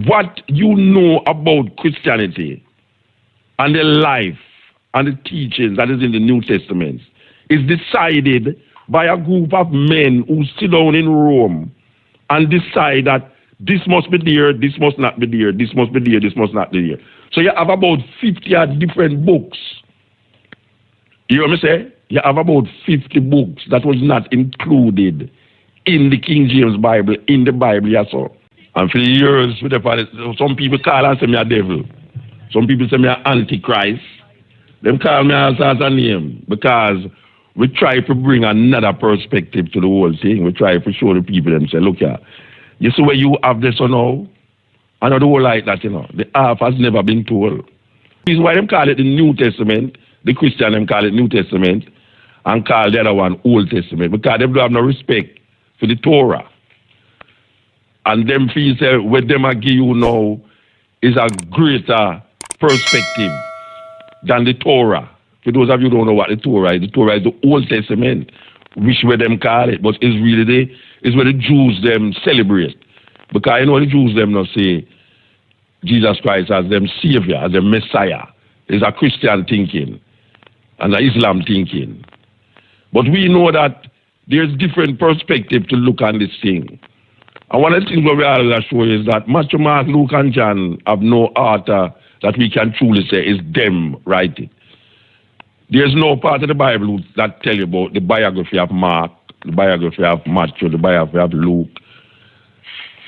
what you know about Christianity and the life and the teachings that is in the New Testament is decided by a group of men who sit down in Rome and decide that this must be there, this must not be there, this must be there, this must not be there. So you have about 50 different books. You hear me say? You have about 50 books that was not included in the King James Bible, in the Bible you saw. And for years, some people call and say me a devil. Some people say me an antichrist. Them call me as a name because we try to bring another perspective to the whole thing. We try to show the people and say, look here, you see where you have this or now? I know the whole like that, The half has never been told. This is why them call it the New Testament. The Christian them call it New Testament and call the other one Old Testament because they don't have no respect for the Torah. And them feel say what them give you now is a greater perspective than the Torah. For those of you who don't know what the Torah is the Old Testament, which way them call it, but it's really where the Jews them celebrate. Because the Jews them not say Jesus Christ as them Savior, as them Messiah. It's a Christian thinking and an Islam thinking. But we know that there's different perspective to look on this thing. And one of the things we are show is that Matthew, Mark, Luke, and John have no author that we can truly say is them writing. There's no part of the Bible that tell you about the biography of Mark, the biography of Matthew, the biography of Luke.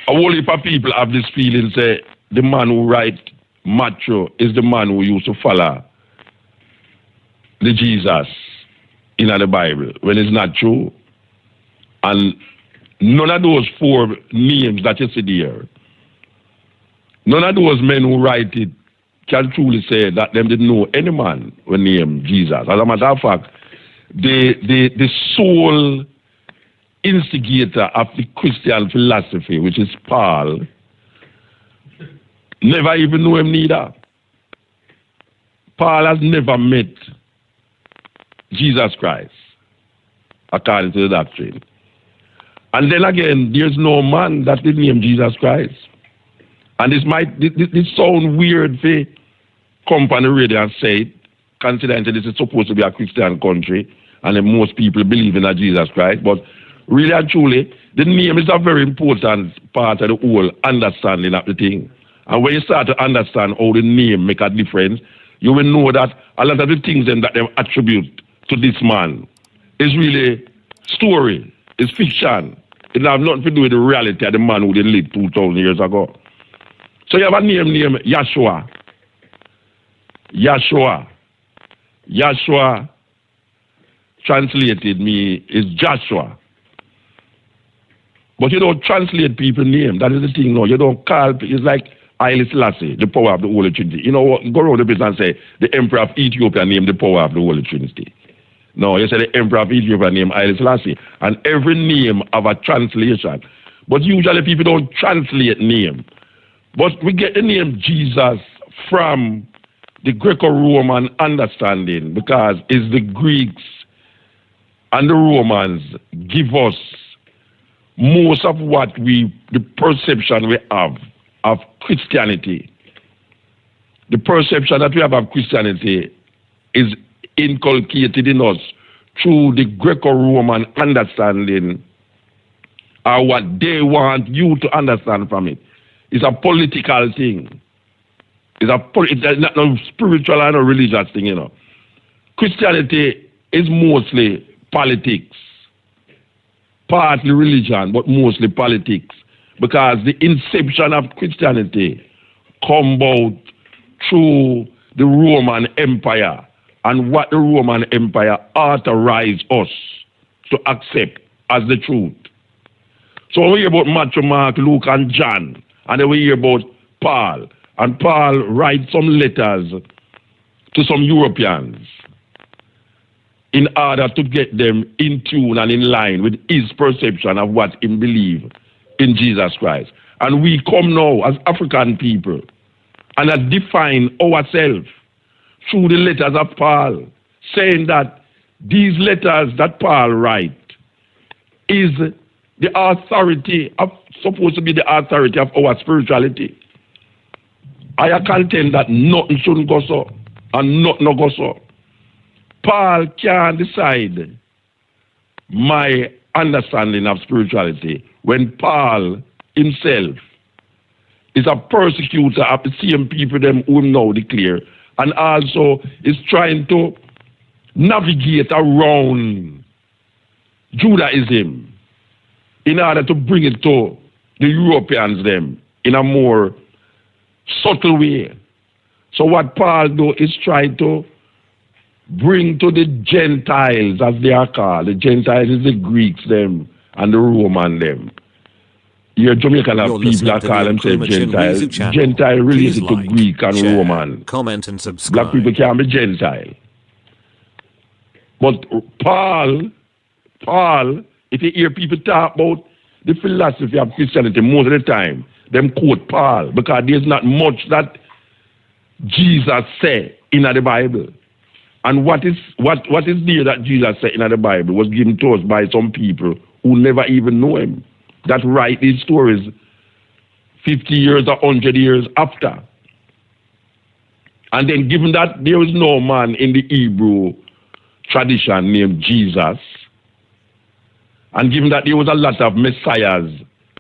A whole heap of people have this feeling say the man who write Matthew is the man who used to follow the Jesus in the Bible, when it's not true. And none of those four names that you see there, none of those men who write it can truly say that them didn't know any man who named Jesus. As a matter of fact, the sole instigator of the Christian philosophy, which is Paul, never even knew him neither. Paul has never met Jesus Christ, according to the doctrine. And then again, there's no man that did name Jesus Christ. And this sound weird for come on the radio and say it, considering this is supposed to be a Christian country, and then most people believe in Jesus Christ. But really and truly, the name is a very important part of the whole understanding of the thing. And when you start to understand how the name make a difference, you will know that a lot of the things then that they attribute to this man is really story, it's fiction. It has nothing to do with the reality of the man who lived 2,000 years ago. So you have a name named Yahshua. Yahshua translated is Joshua. But you don't translate people's name. That is the thing now. You don't call it's like Haile Selassie, the power of the Holy Trinity. You know what? Go around the place and say the Emperor of Ethiopia named the power of the Holy Trinity. No, you say the Emperor of Ethiopia named Haile Selassie. And every name have a translation. But usually people don't translate name. But we get the name Jesus from the Greco-Roman understanding because it's the Greeks and the Romans give us most of what the perception we have of Christianity. The perception that we have of Christianity is inculcated in us through the Greco-Roman understanding or what they want you to understand from it. It's a political thing. It's not a spiritual and a religious thing, Christianity is mostly politics. Partly religion, but mostly politics. Because the inception of Christianity come about through the Roman Empire and what the Roman Empire authorized us to accept as the truth. So when we hear about Matthew, Mark, Luke, and John, and then we hear about Paul, and Paul writes some letters to some Europeans in order to get them in tune and in line with his perception of what he believed in Jesus Christ. And we come now as African people and define ourselves through the letters of Paul, saying that these letters that Paul writes is the authority of, supposed to be the authority of our spirituality. I contend that nothing shouldn't go so, and nothing no go so. Paul can't decide my understanding of spirituality when Paul himself is a persecutor of the same people them who now declare, and also is trying to navigate around Judaism in order to bring it to the Europeans them in a more subtle way. So what Paul do is try to bring to the Gentiles, as they are called. The Gentiles is the Greeks them and the Roman them. Your Jamaican people that call themselves Gentiles. Gentile related to Greek and share, Roman. Comment and subscribe. Black people can be Gentile. But Paul, if you hear people talk about the philosophy of Christianity, most of the time, them quote Paul, because there's not much that Jesus said in the Bible. And what is there that Jesus said in the Bible was given to us by some people who never even know him, that write these stories 50 years or 100 years after. And then given that there is no man in the Hebrew tradition named Jesus, and given that there was a lot of messiahs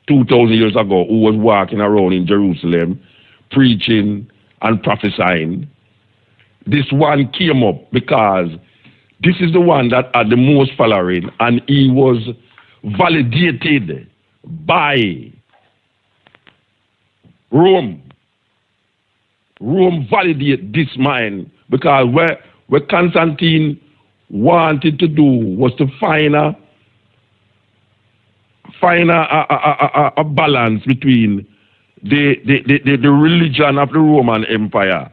2,000 years ago who was walking around in Jerusalem preaching and prophesying, this one came up because this is the one that had the most following, and he was validated by Rome. Rome validated this man because what Constantine wanted to do was to find a balance between the religion of the Roman Empire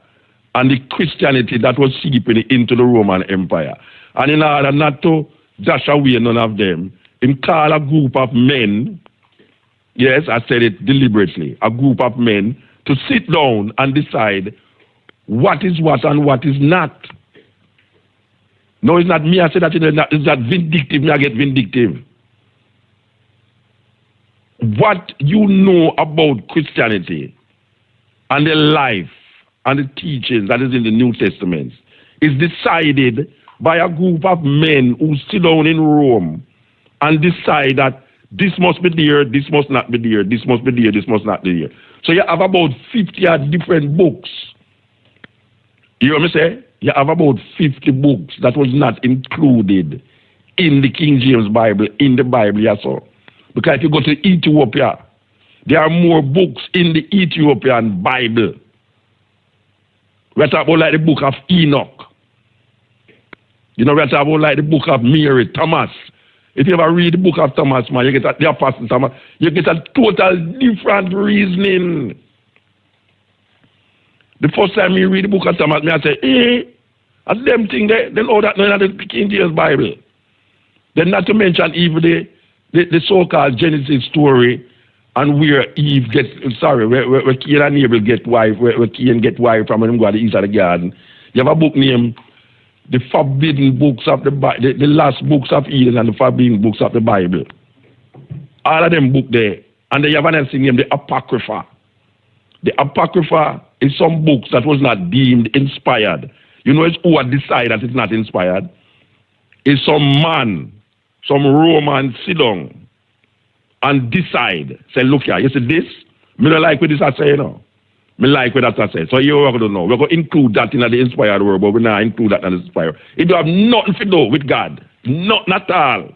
and the Christianity that was seeping into the Roman Empire. And in order not to dash away none of them, he called a group of men, yes, I said it deliberately, a group of men to sit down and decide what is what and what is not. No, it's not me, I said that, it's not vindictive, me I get vindictive. What you know about Christianity and the life and the teachings that is in the New Testament is decided by a group of men who sit down in Rome and decide that this must be there, this must not be there, this must be there, this must not be there. So you have about 50 different books. You hear me say? You have about 50 books that was not included in the King James Bible, in the Bible, yes, sir. Because if you go to Ethiopia, there are more books in the Ethiopian Bible. We're talking about like the book of Enoch. You know, we're talking about like the book of Mary, Thomas. If you ever read the book of Thomas, man, you get the Apostle Thomas, you get a total different reasoning. The first time you read the book of Thomas, I say, that's them thing there. Then all that, no, the King James Bible. Then not to mention even the so-called Genesis story and where Eve gets, where Cain and Abel get wife, where Cain get wife from him go to the east of the garden. You have a book named The Forbidden Books of the Bible, the Last Books of Eden and the Forbidden Books of the Bible. All of them book there. And then you have another thing named the Apocrypha. The Apocrypha is some books that was not deemed inspired. You know it's who had decided that it's not inspired? It's some man, some Roman sit down and decide, say, look here, you see this? Me don't like what this I say, you know. Me like what that I say. So you are going to know. We're going to include that in the inspired word, but we're not include that in the inspired. It don't have nothing to do with God. Not at all.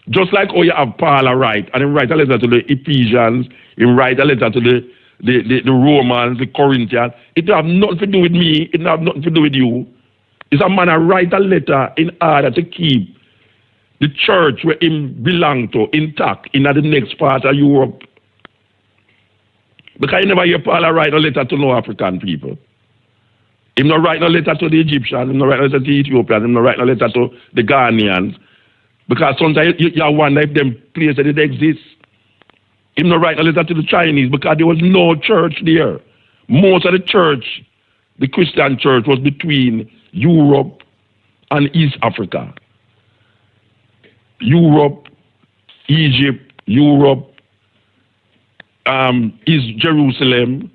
Just like how you have Paul write, and he write a letter to the Ephesians, he write a letter to the Romans, the Corinthians. It don't have nothing to do with me. It don't have nothing to do with you. It's a man who write a letter in order to keep the church where he belong to intact in the next part of Europe. Because you never hear Paul write a letter to no African people. He not write a letter to the Egyptians, he not write a letter to the Ethiopians, he not write a letter to the Ghanaians. Because sometimes you wonder if them places that exist. He not write a letter to the Chinese because there was no church there. Most of the church, the Christian church, was between Europe and East Africa. Europe, Egypt, Europe, East Jerusalem,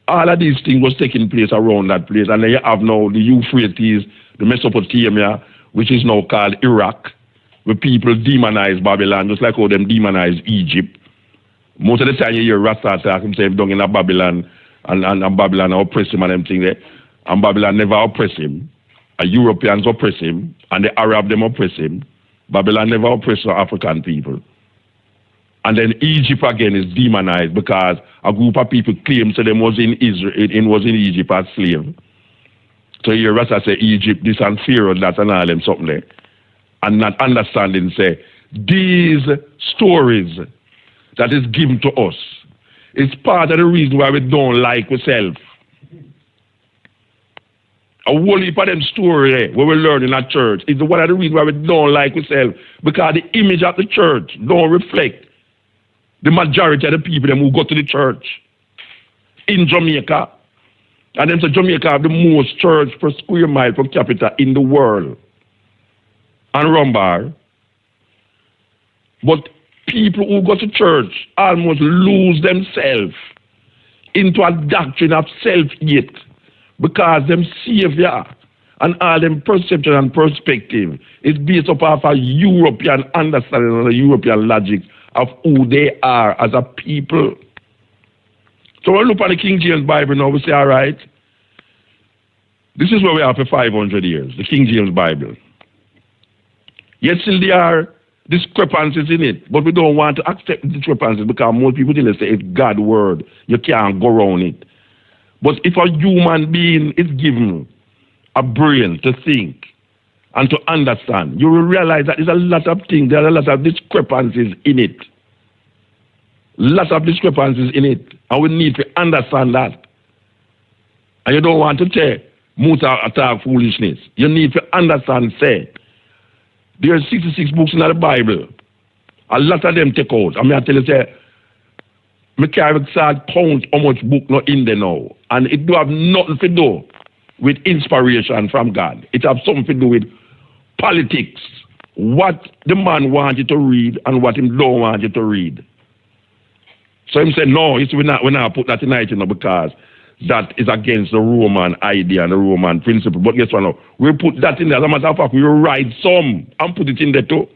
All of these things was taking place around that place. And then you have now the Euphrates, the Mesopotamia, which is now called Iraq, where people demonize Babylon, just like how them demonize Egypt. Most of the time you hear Rasta talk himself down in Babylon, and Babylon oppress him and them things there. And Babylon never oppress him. Europeans oppress him, and the Arab them oppress him. Babylon never oppressed the African people. And then Egypt again is demonized because a group of people claim so them was in Israel, it was in Egypt as slave. So you Rasta say Egypt, this and Pharaoh, that and all them something there. And not understanding say these stories that is given to us is part of the reason why we don't like ourselves. A whole heap of them story where we learn in our church is one of the reasons why we don't like ourselves, because the image of the church don't reflect the majority of the people them who go to the church in Jamaica. And then so Jamaica have the most church per square mile per capita in the world. And Rumbar. But people who go to church almost lose themselves into a doctrine of self-hate because them savior and all them perception and perspective is based upon a European understanding and a European logic of who they are as a people. So when we look at the King James Bible now, we say, all right, this is where we are for 500 years, the King James Bible. Yet still there are discrepancies in it, but we don't want to accept the discrepancies because most people still say it's God's word. You can't go around it. But if a human being is given a brain to think and to understand, you will realize that there's a lot of things, there are a lot of discrepancies in it. Lots of discrepancies in it. And we need to understand that. And you don't want to say, Muta attack foolishness. You need to understand, say, there are 66 books in the Bible. A lot of them take out. I mean, I tell you, say, I can't count how much book not in there now. And it do have nothing to do with inspiration from God. It have something to do with politics. What the man wants you to read and what him don't want you to read. So him say, no, we're not put that in it, you know, because that is against the Roman idea and the Roman principle. But guess what now? We put that in there. As a matter of fact, we write some and put it in there too.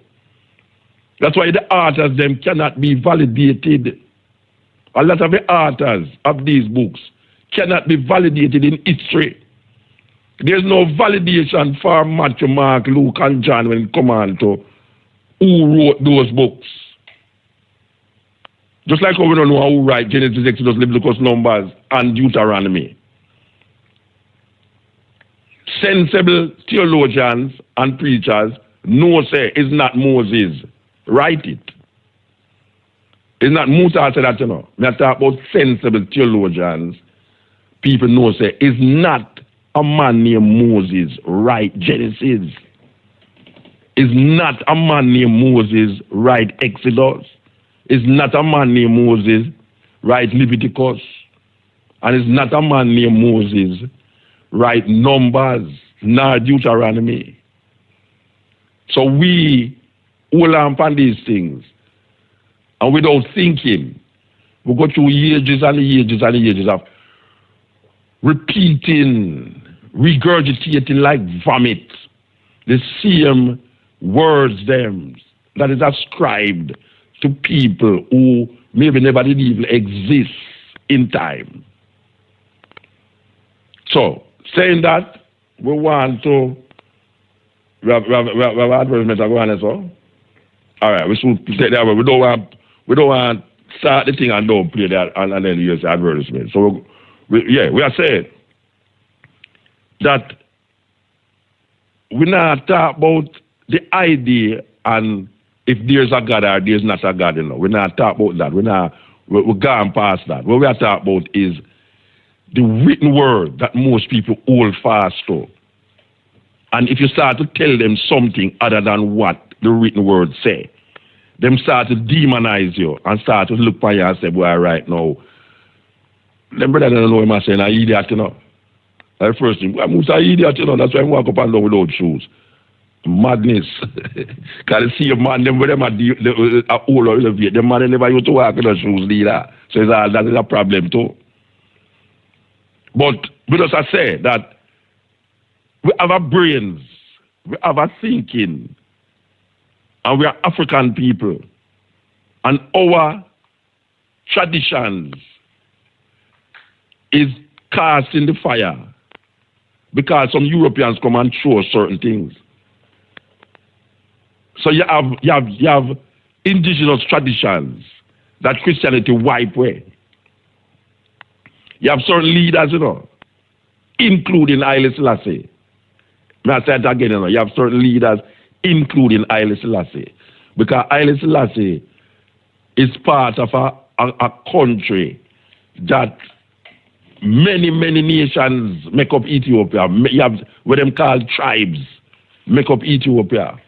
That's why the authors them cannot be validated. A lot of the authors of these books cannot be validated in history. There's no validation for Matthew, Mark, Luke, and John when it comes on to who wrote those books. Just like how we don't know who write Genesis, Exodus, Leviticus, Numbers, and Deuteronomy. Sensible theologians and preachers know say it's not Moses. Write it. It's not Musa said that, you know. We are talking about sensible theologians. People know say it's not a man named Moses write Genesis. It's not a man named Moses write Exodus. It's not a man named Moses write Leviticus. And it's not a man named Moses write Numbers, nor Deuteronomy. So we hold on upon these things. And without thinking, we go through ages and ages and ages of repeating, regurgitating like vomit, the same words them that is ascribed to people who maybe never did even exist in time. So, saying that, we want to we have advertisement going on, so. All right, we should say that way. We don't want to start the thing and don't play that and then use the advertisement. So we are saying that we not talk about the idea and if there's a God or there's not a God, you know. We're not talking about that. We're gone past that. What we are talking about is the written word that most people hold fast to. And if you start to tell them something other than what the written word say, them start to demonize you and start to look for you and say, boy, right now, them brother don't know him and say, an idiot, you know. That's the first thing. I'm an idiot, you know. That's why I walk up and down without shoes. Madness. Because you see a man, them with them at the old or elevate, the man never used to walk in the shoes, leader. So that is a problem too. But because I say that we have our brains, we have our thinking, and we are African people, and our traditions is cast in the fire because some Europeans come and show us certain things. So you have indigenous traditions that Christianity wipe away. You have certain leaders, including Haile Selassie. May I say it again, you have certain leaders, including Haile Selassie. Because Haile Selassie is part of a country that many nations make up Ethiopia. You have what them called tribes make up Ethiopia.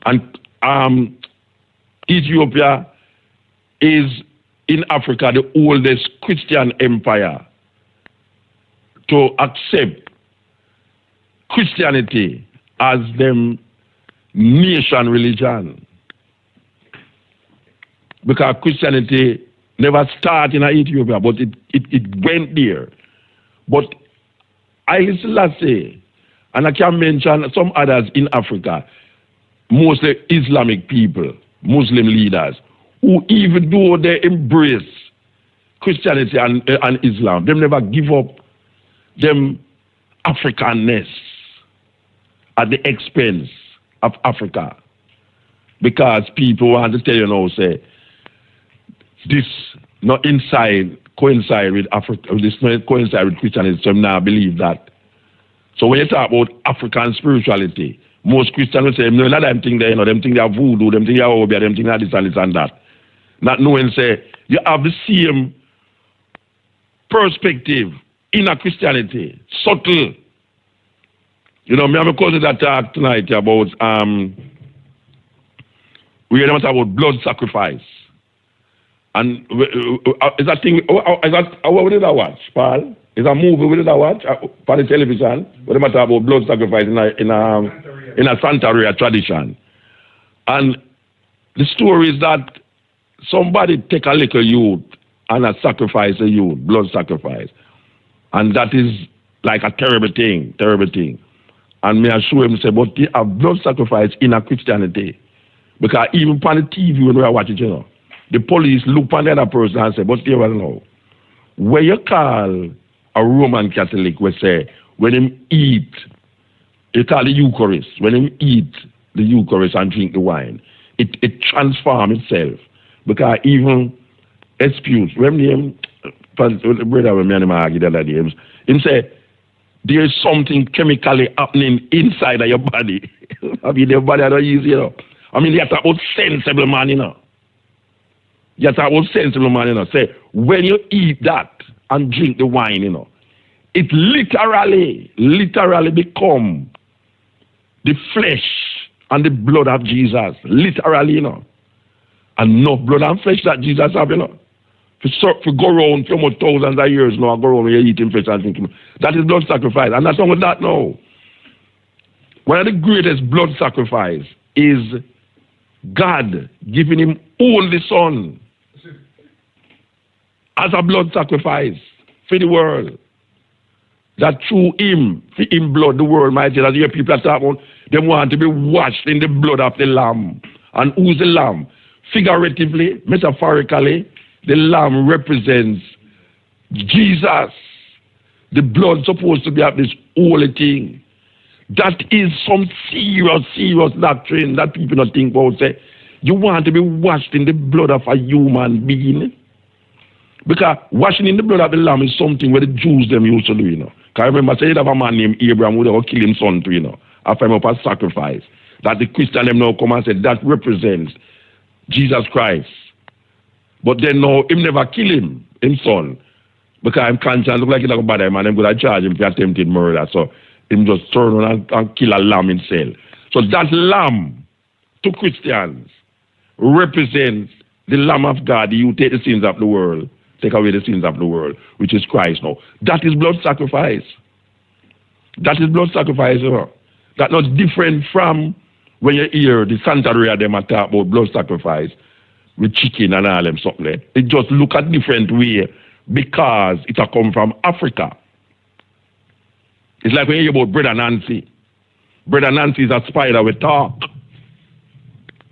And Ethiopia is in Africa the oldest Christian empire to accept Christianity as them nation religion. Because Christianity never started in Ethiopia, but it went there. But Haile Selassie, and I can mention some others in Africa, mostly Islamic people, Muslim leaders, who even though they embrace Christianity and Islam, they never give up them Africanness at the expense of Africa. Because people want to tell you now, say, this not coincide with Africa, this not coincide with Christianity, so I now believe that. So when you talk about African spirituality, most Christians will say, no, not them think they, them think they are voodoo, them think they are obia, them think they are this and that. Not knowing, say, you have the same perspective in a Christianity, subtle. Me have a cousin that talk tonight about, we talk about blood sacrifice. And is that thing, what did I watch, Paul? Is a movie we did I watch for the television where they talk about blood sacrifice in a Santeria tradition. And the story is that somebody take a little youth and sacrifice a youth, blood sacrifice. And that is like a terrible thing. And me assure him, say, but they have blood sacrifice in a Christianity. Because even on the TV when we are watching, the police look on the other person and say, but they will know. Where you call a Roman Catholic, we say, when him eat, you call the Eucharist, when him eat the Eucharist and drink the wine, it transforms itself. Because even disputes, when him, brother, when me and him argue the other day, him say, there is something chemically happening inside of your body. I mean, your body are easy, I mean, you have to about sensible man, You have to about sensible man, Say, when you eat that and drink the wine, it literally become the flesh and the blood of Jesus. Literally, And no blood and flesh that Jesus have, For go around for almost thousands of years now, go around and eating flesh and drinking. That is blood sacrifice. And that's not with that now. One of the greatest blood sacrifice is God giving him only Son as a blood sacrifice for the world. That through him, for him blood, the world might say, as you hear people talk about, they want to be washed in the blood of the Lamb. And who's the Lamb? Figuratively, metaphorically, the Lamb represents Jesus. The blood supposed to be of this holy thing. That is some serious doctrine that people don't think about. Say, you want to be washed in the blood of a human being? Because washing in the blood of the Lamb is something where the Jews them used to do, Because I remember saying have a man named Abraham who would kill his son too, after him up a sacrifice. That the Christian them now come and say that represents Jesus Christ. But then now him never kill him son. Because him conscience look like he like a bad man, them going to charge him for attempted murder. So him just turn on and kill a lamb himself. So that lamb to Christians represents the Lamb of God, who take the sins of the world, take away the sins of the world, which is Christ now. That is blood sacrifice. That is blood sacrifice. That's not different from when you hear the Santeria them talk about blood sacrifice with chicken and all them something. It just look at different way because it a come from Africa. It's like when you hear about Brother Nancy. Brother Nancy is a spider with talk.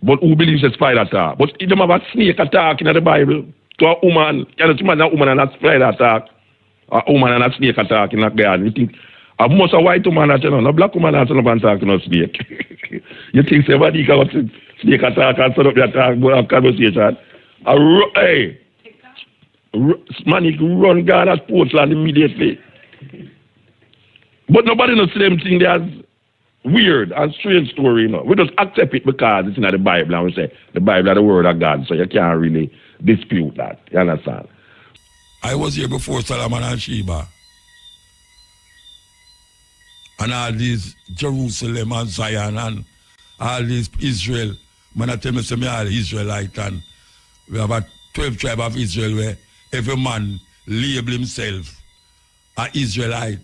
But who believes a spider talk? But he don't have a snake attack in the Bible. To a woman, and a woman and a spider attack. A woman and a snake attack in the garden. You think, most a white woman that you know, a black woman that you know, attack no snake. You think somebody can go to snake attack and set up the attack, go have conversation. Hey, man, he can run down at Portland immediately. But nobody knows the same thing. There's weird and strange story, you know. We just accept it because it's in the Bible, and we say the Bible is the word of God, so you can't really dispute that. You understand? I was here before Solomon and Sheba. And all these Jerusalem and Zion and all these Israel. Man, I tell me, some are Israelite, and we have a 12 tribe of Israel where every man label himself an Israelite.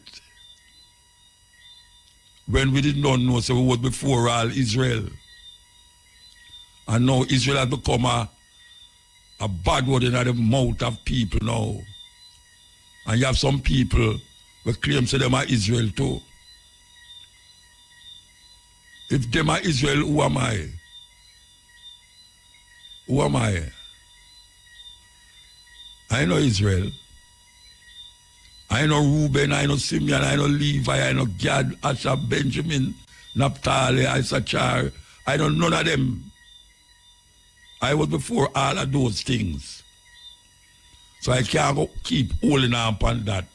When we did not know, so we was before all Israel. And now Israel has become a bad word in the mouth of people now. And you have some people who claim say them are Israel too. If them are Israel, who am I? Who am I? I know Israel. I know Reuben, I know Simeon, I know Levi, I know Gad, Asher, Benjamin, Naphtali, Issachar. I know none of them. I was before all of those things. So I can't go keep holding on upon that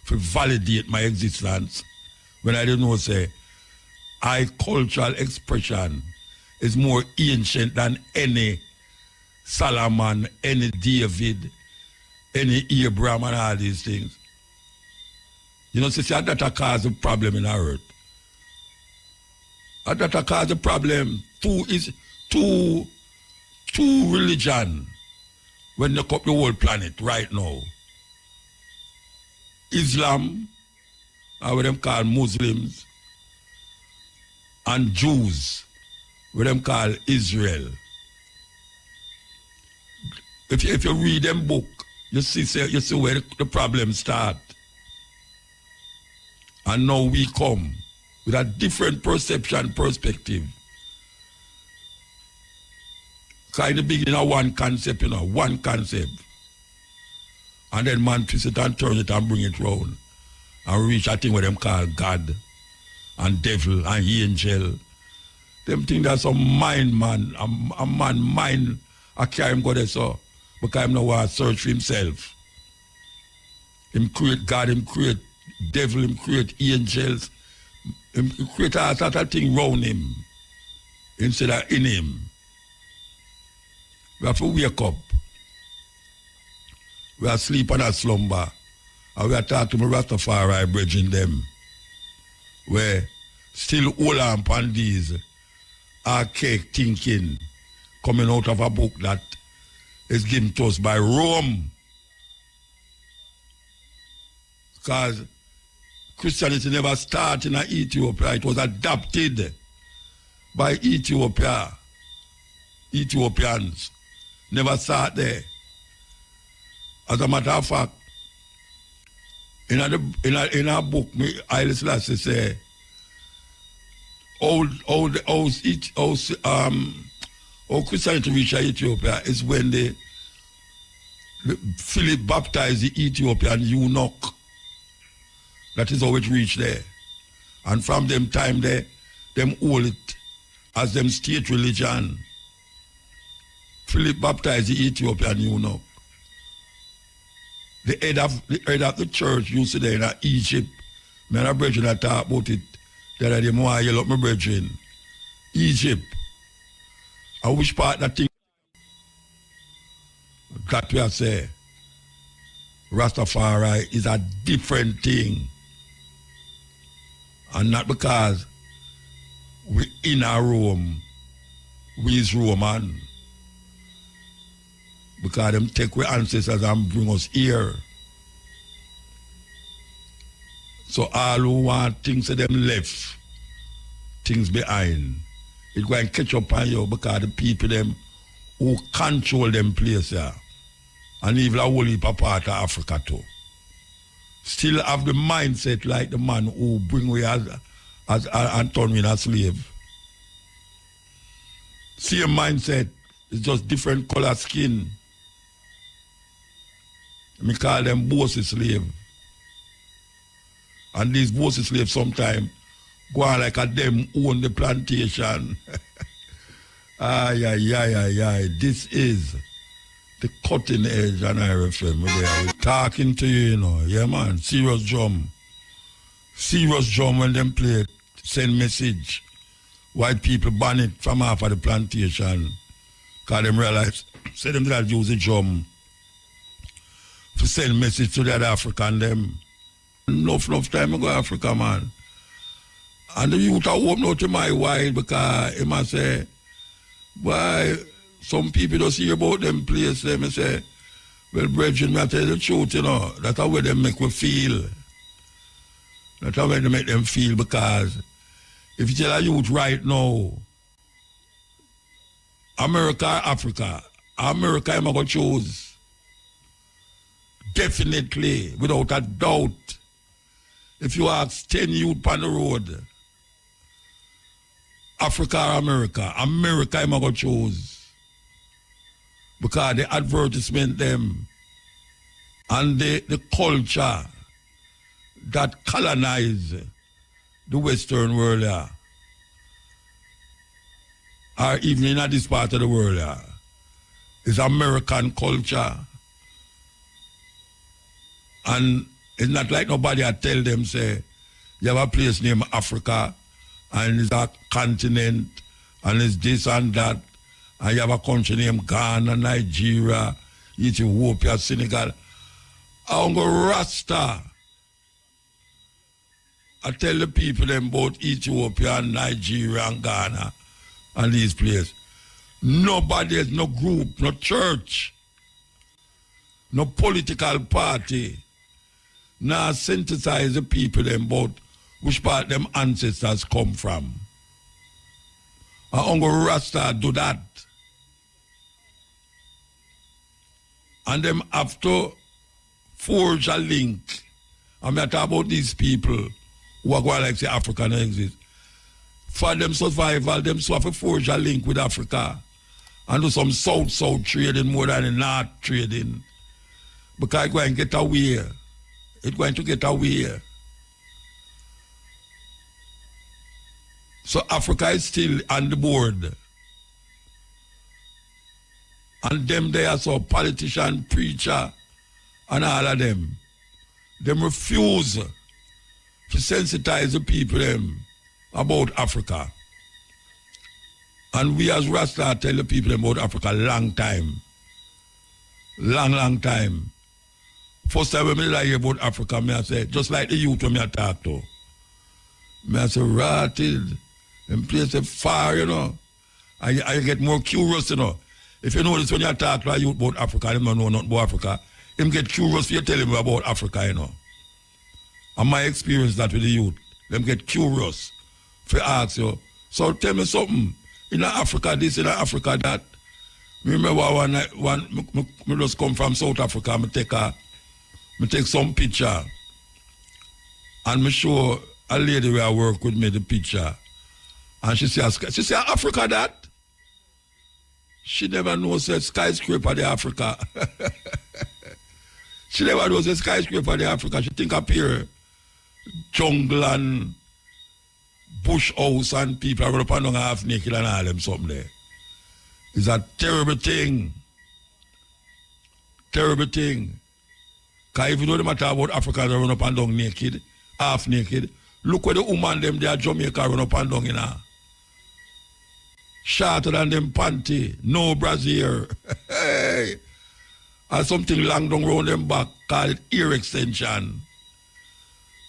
to validate my existence when I don't know, say, our cultural expression is more ancient than any Solomon, any David, any Abraham and all these things. You know, sister, that cause a problem in our earth. That cause a problem. Two religion when they cover the whole planet right now. Islam, or what them call Muslims, and Jews, what them call Israel. If you read them book, you see where the problem start. And now we come with a different perspective. Because in the beginning, one concept, one concept. And then man twist it and turn it and bring it round. And reach a thing what them call God and devil and angel. Them think that's some mind, man. A man mind, I carry him go there so. Because him no want to search for himself. Him create God, him create devil, him create angels, him create all sort of thing round him instead of in him. We have to wake up. We are asleep and a slumber. And we are talking to my Rastafari brethren them. Where still hold on upon these archaic thinking coming out of a book that is given to us by Rome. Because Christianity never started in Ethiopia. It was adopted by Ethiopia. Ethiopians never started there. As a matter of fact, in a book, Haile Selassie say, how Christianity reached Ethiopia is when Philip baptized the Ethiopian eunuch. That is how it reached there. And from them time there, them hold it as them state religion. Philip baptized the Ethiopian eunuch. The head of the church used to there in Egypt. Me and a brethren I talk about it. The other day, I yell up my brethren. Egypt. I which part that thing that we are say Rastafari is a different thing. And not because we in a Rome, we is Roman. Because them take our ancestors and bring us here. So all who want things to them left, things behind, it go and catch up on you because the people them who control them place here and even a whole heap of part of Africa too. Still have the mindset like the man who bring we as and turn me a slave. Same mindset, it's just different color skin. Me call them bossy slave. And these bossy slaves sometimes go on like a them own the plantation. Ay. This is the cutting edge and RFM. We're talking to you, you know. Yeah, man. Serious drum. Serious drum when them play it, send message. White people ban it from half of the plantation. Because them realize, say them that use the drum to send message to the other African them. Enough time ago, Africa, man. And the youth are open out to my wide because he must say, why some people don't hear about them places. They may say, well, brethren, I tell you the truth, you know, that's how they make me feel. That's how they make them feel, because if you tell a youth right now, America or Africa, America I'm going to choose. Definitely, without a doubt. If you ask 10 youth on the road, Africa or America, America I'm going to choose. Because the advertisement them and the culture that colonize the Western world or even in this part of the world is American culture. And it's not like nobody I tell them, say, you have a place named Africa and it's a continent and it's this and that. And you have a country named Ghana, Nigeria, Ethiopia, Senegal. I'm going to Rasta. I tell the people them about Ethiopia and Nigeria and Ghana and these places. Nobody, no group, no church, no political party, now synthesize the people them about which part them ancestors come from. And Uncle Rasta do that. And them have to forge a link. I'm talking about these people who are going like say Africa don't exist. For them survival, them so have to forge a link with Africa and do some south-south trading more than the north trading. Because it's going to get away. It's going to get away. So Africa is still on the board. And them there, so politician, preacher, and all of them, them refuse to sensitize the people them about Africa. And we as Rasta tell the people about Africa long time. Long time. First time when I hear about Africa, I say, just like the youth when I talk to. I say, rotted, and place far, you know. I get more curious, you know. If you notice when you talk to a youth about Africa, they don't know nothing about Africa. Him get curious for you tell him about Africa, you know. And my experience that with the youth, them get curious for ask you. So tell me something. In Africa this, in Africa that. Remember me just come from South Africa, me take some picture and me show a lady where I work with me the picture. And she says, Africa that? She never knows a skyscraper in Africa. She never knows a skyscraper in Africa. She think up here, jungle and bush house and people are going up and down half naked and all them something there. It's a terrible thing. Terrible thing. Because if you know the matter about Africa, they run up and down naked, half naked. Look where the woman them there, Jamaica run up and down in her. Shorter than them panty, no brassiere. Hey. And something long down round them back, call it ear extension.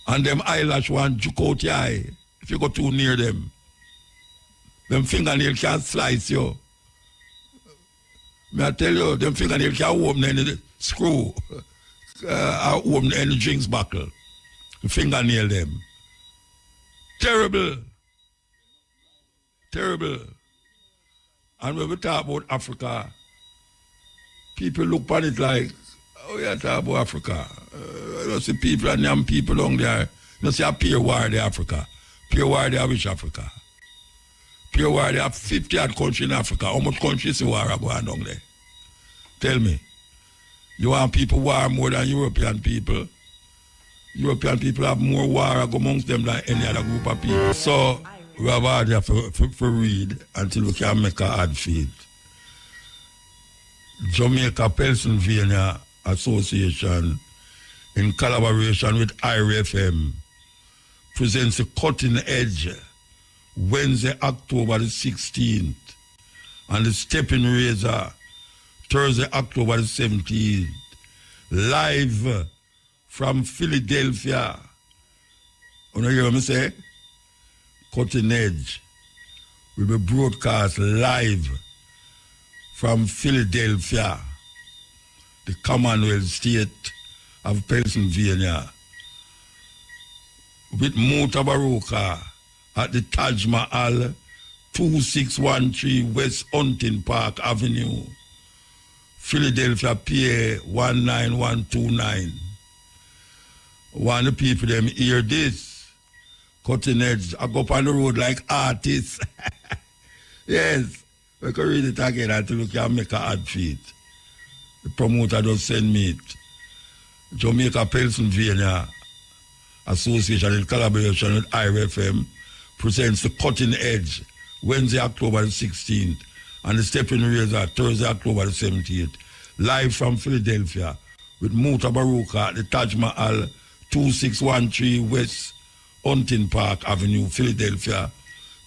And them eyelash one juke out your eye if you go too near them. Them fingernail can slice you. May I tell you, them fingernail can open any screw, open any drinks buckle. The fingernail them. Terrible. Terrible. And when we talk about Africa, people look on it like Oh, yeah, talk about Africa. You see people and young people down there. You see a pure war in Africa. Pure war they which Africa? Pure war they have 50 odd countries in Africa. How much countries in war are going down there? Tell me. You want people war more than European people? European people have more war amongst them than any other group of people. So we have hard here for read until we can make a hard feed. Jamaica Pennsylvania Association, in collaboration with IRFM, presents a Cutting Edge Wednesday, October the 16th, and the Stepping Razor Thursday, October the 17th, live from Philadelphia. You know hear me say? Cutting Edge will be broadcast live from Philadelphia, the Commonwealth State of Pennsylvania, with Mutabaruka at the Taj Mahal, 2613 West Hunting Park Avenue, Philadelphia, PA 19129. One of the people them hear this. Cutting Edge, I go up on the road like artists. Yes, we can read it again until we can make a ad feed. The promoter just send me it. Jamaica Pennsylvania Association in collaboration with IRFM presents the Cutting Edge Wednesday, October the 16th, and the Stepping Razor Thursday, October the 17th, live from Philadelphia with Mutabaruka at the Taj Mahal, 2613 West Hunting Park Avenue, Philadelphia,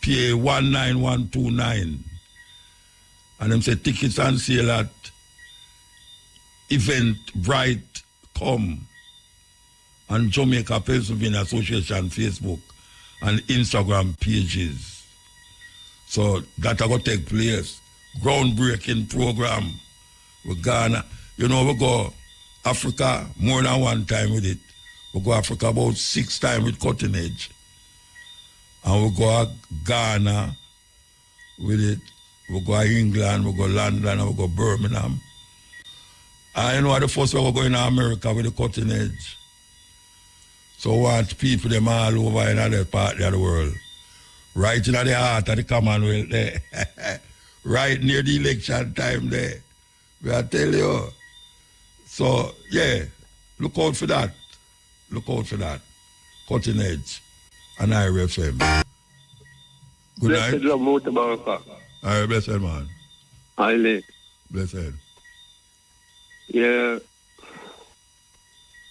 PA 19129. And them say tickets on sale at Eventbrite.com and Jamaica Pennsylvania Association Facebook and Instagram pages. So that will take place. Groundbreaking program. We're Ghana. You know, we go Africa more than one time with it. We go Africa about 6 times with Cutting Edge. And we go Ghana with it. We go England, we go London, and we go Birmingham. And you know the first we go in America with the Cutting Edge. So we want people them all over in other part of the world. Right in the heart of the Commonwealth there. Right near the election time there. I tell you. So, yeah, look out for that. Look out for that. Cutting Edge and IRFM. Good night. Blessed love, Mutabaruka. All right, blessed man. Highly. Blessed. Yeah.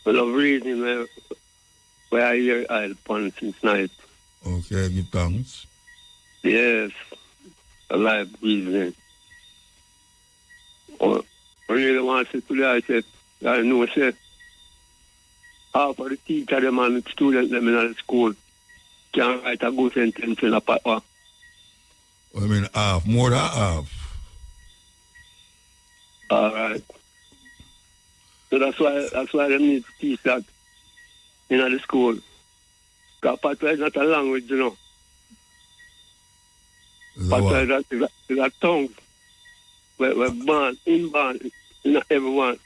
I love reading where I hear I'll pun since night. Okay, give thanks. Yes. I like reasoning. I really want to say today, I said, I know, I said, half of the teacher them and the students them in the school can write a good sentence in a paper. I mean half, more than half. All right. So that's why they need to teach that in the school. Because patois is not a language, you know. Patois is a tongue. We're born, inborn, not everyone,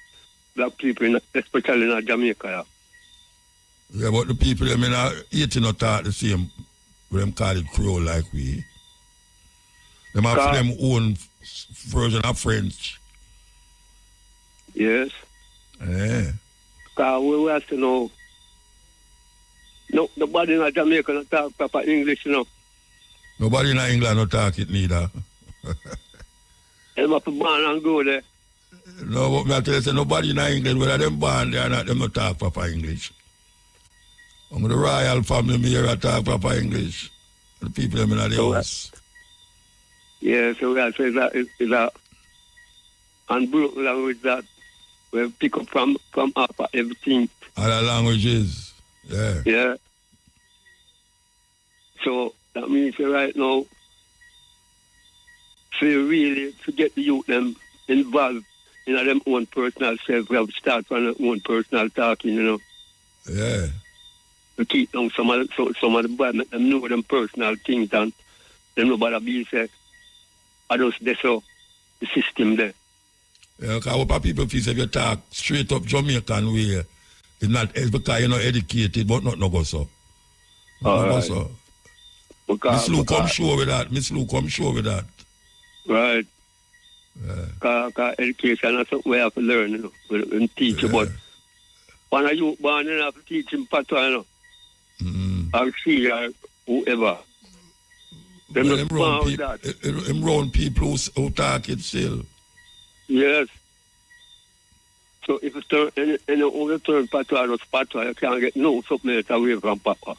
black people, especially in Jamaica. Yeah, but the people, I mean, eating not talk the same, them call it Creole like we. Them have them own version of French. Yes. Yeah. Because we have to know, nobody in Jamaica not talk proper English, you know. Nobody in England not talk it neither. They must be born and go there. No, but I tell you, nobody in England, whether them born there or not, them not talk proper English. I'm the royal family here that talk proper English. The people them in the house. Yeah, so we have to say that is a unbroken language that we pick up from after everything. Other languages, yeah. Yeah. So that means right now, so really to get the youth them involved in their own personal self, we have to start from their own personal talking, you know. Yeah. To keep down some of the boys, make them know them personal things and them nobody be say, I just so the system there. Yeah, because what people feel if you talk straight up Jamaican way, it's because you're not educated, but not no go so. Not go so. Miss Lou come show with that. Miss Lou come show with that. Right. Because education is something we have to learn, you know, and teach about. When you born, you have to teach him patois, you know. Or she or whoever. Them round people who talk it still. Yes. So if you turn any other turn patois or patois, you can't get no something else away from papa.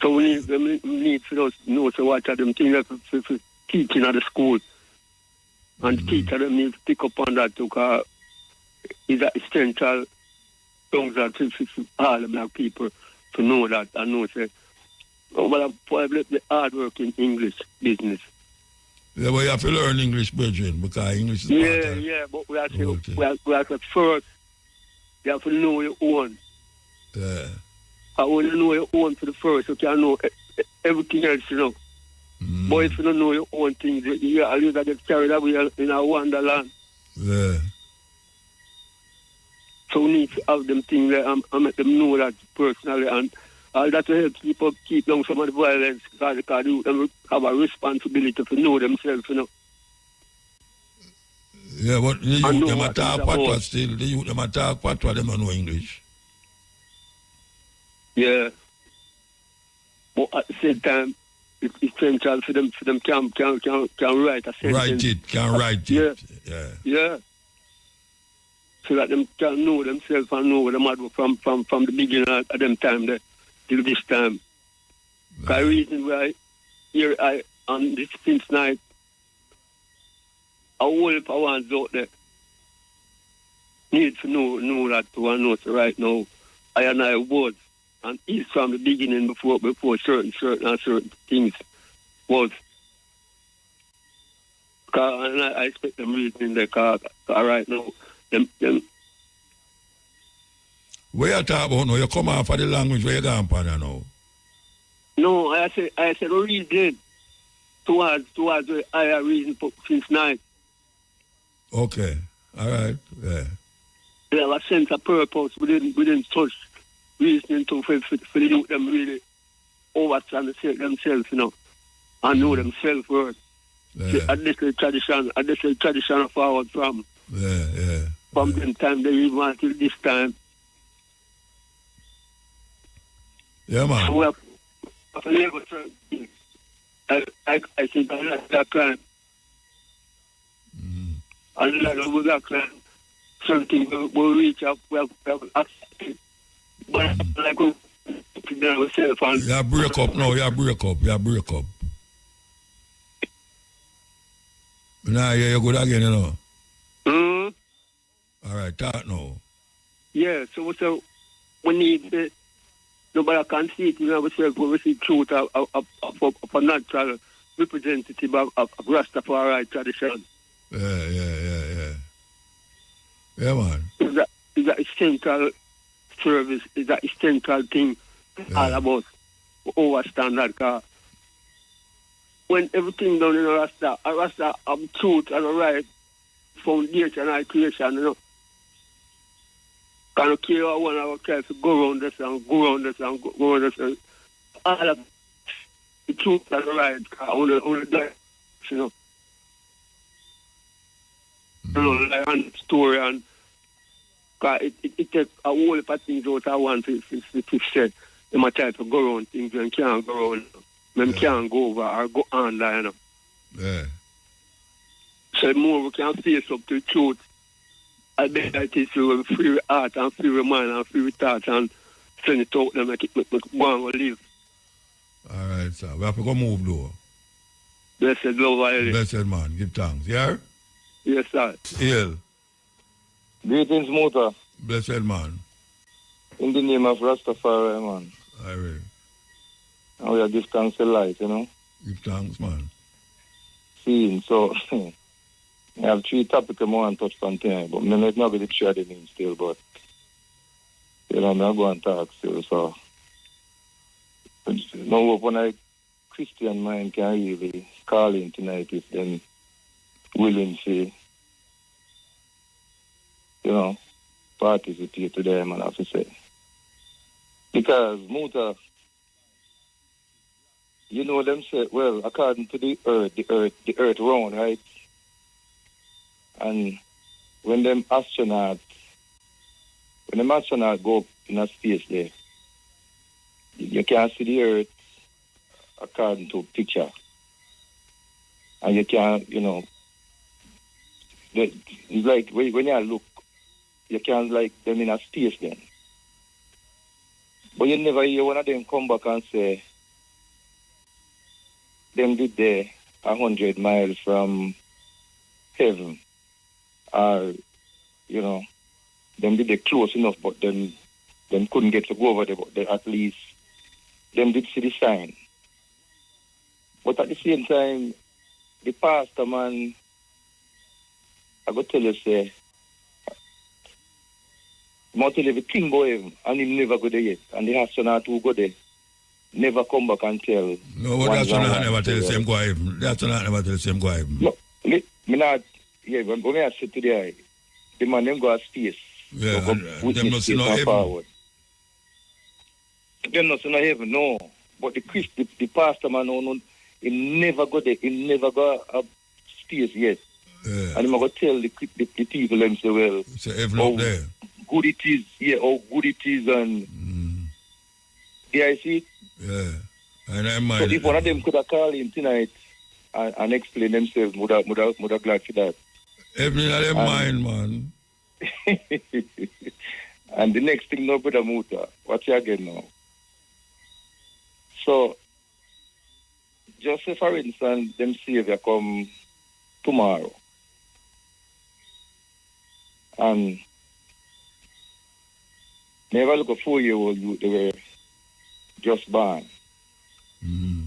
So we need to know so what are them things for teaching at the school. And the teacher them need to pick up on that because it's an essential things that for all the black people to know that and know say, well, probably the hard work in English business. Yeah, but you have to learn English, brethren, because English is part of but we have to first, you have to know your own. Yeah. I want to know your own for the first, you can know everything else, you know. But if you don't know your own things, you always get carried away in a wonderland. Yeah. So we need to have them things there and make them know that personally, and all that will help keep down some of the violence because they have a responsibility to know themselves, you know. Yeah, but the youth them attack patois still. The youth them attack patois, them don't know English. Yeah. But at the same time, it's essential for them can write a sentence. Write it. Yeah. So that them can know themselves and know what they from the beginning of them time there till this time. Because the reason why here I on this since night, a whole heap of ones out there need to know that to and know so right now I was and is from the beginning before certain things was. And I expect them reasoning there because right now them where you talk about now? You come off of the language where you gone for now? No, I said reason towards the higher reason since night. Okay. All right. Yeah. They have a sense of purpose within such reasoning to for the youth them really overstand themselves, you know, and know themselves worth. Yeah. This is tradition forward from. Yeah. From the time they even until this time. Yeah, man. So we have to live with certain things. I think I like that clan. And like with that clan, certain things will reach up, we have accepted. But like we ourselves and... You break up now, you break up. Nah, yeah, you're good again, you know. All right, talk now. Yeah, so we need nobody can see it in ourselves, but we see truth of a natural representative of Rastafari tradition. Yeah. Yeah, man. It's an essential service, it's an essential thing all about our standard car. When everything done in a Rasta have truth and a right foundation and creation, you know. Can care one of our tries to go around this and go around this and all of the truth and the right only that, you know. You know, like one story and it takes a whole lot of things out of one to say they might try to go around things and can't go around. Them can't go over or go on there, you know. Yeah. So the more we can face up to the truth, I bet that is through free heart and free mind and free thoughts and send it out and make go and live. All right, sir. We have to go move, though. Blessed love, I Blessed man. Give thanks. Yeah? Yes, sir. Hail. Greetings, Muta. Blessed man. In the name of Rastafari, man. All right. And we are give thanks to light, you know. Give thanks, man. Seeing, so... I have 3 topics I want to touch on tonight, but I'm not going to share the name still, but, you know, I'm going to talk still, so. No hope when I Christian mind can really call in tonight if then willing to, participate to them, and I have to say. Because Muta, them say, well, according to the earth round, right? And when them astronauts go up in a space there, you can see the earth according to picture. And you can, it's like when you look, you can like them in a space then. But you never hear one of them come back and say, them did there 100 miles from heaven. Or, them did they close enough, but them couldn't get to go over there, but at least them did see the sign. But at the same time, the pastor man, I got to tell you, say, I tell you the king go heaven, and he never go there yet. And the astronaut who go there never come back and tell. No, but the astronaut never tell the same go heaven. The astronaut never tell the same go heaven. No, me not, when I sit today, the man them go to space. Yeah, so them not see no heaven. Forward. Them not see no heaven, no. But the pastor man, he never go there. He never go up space yet. Yeah. And he go tell the people them say, well, so heaven up there. Good it is, how good it is, and yeah, I see it. Yeah, and I mind. So if one of them could have called him tonight and explain themselves, would have glad for that. Heaven in their mind, man. And the next thing, no, Brother Muta, watch you again now. So, just say for instance, them Savior come tomorrow. And never look a 4-year-old youth, they were just born. Mm-hmm.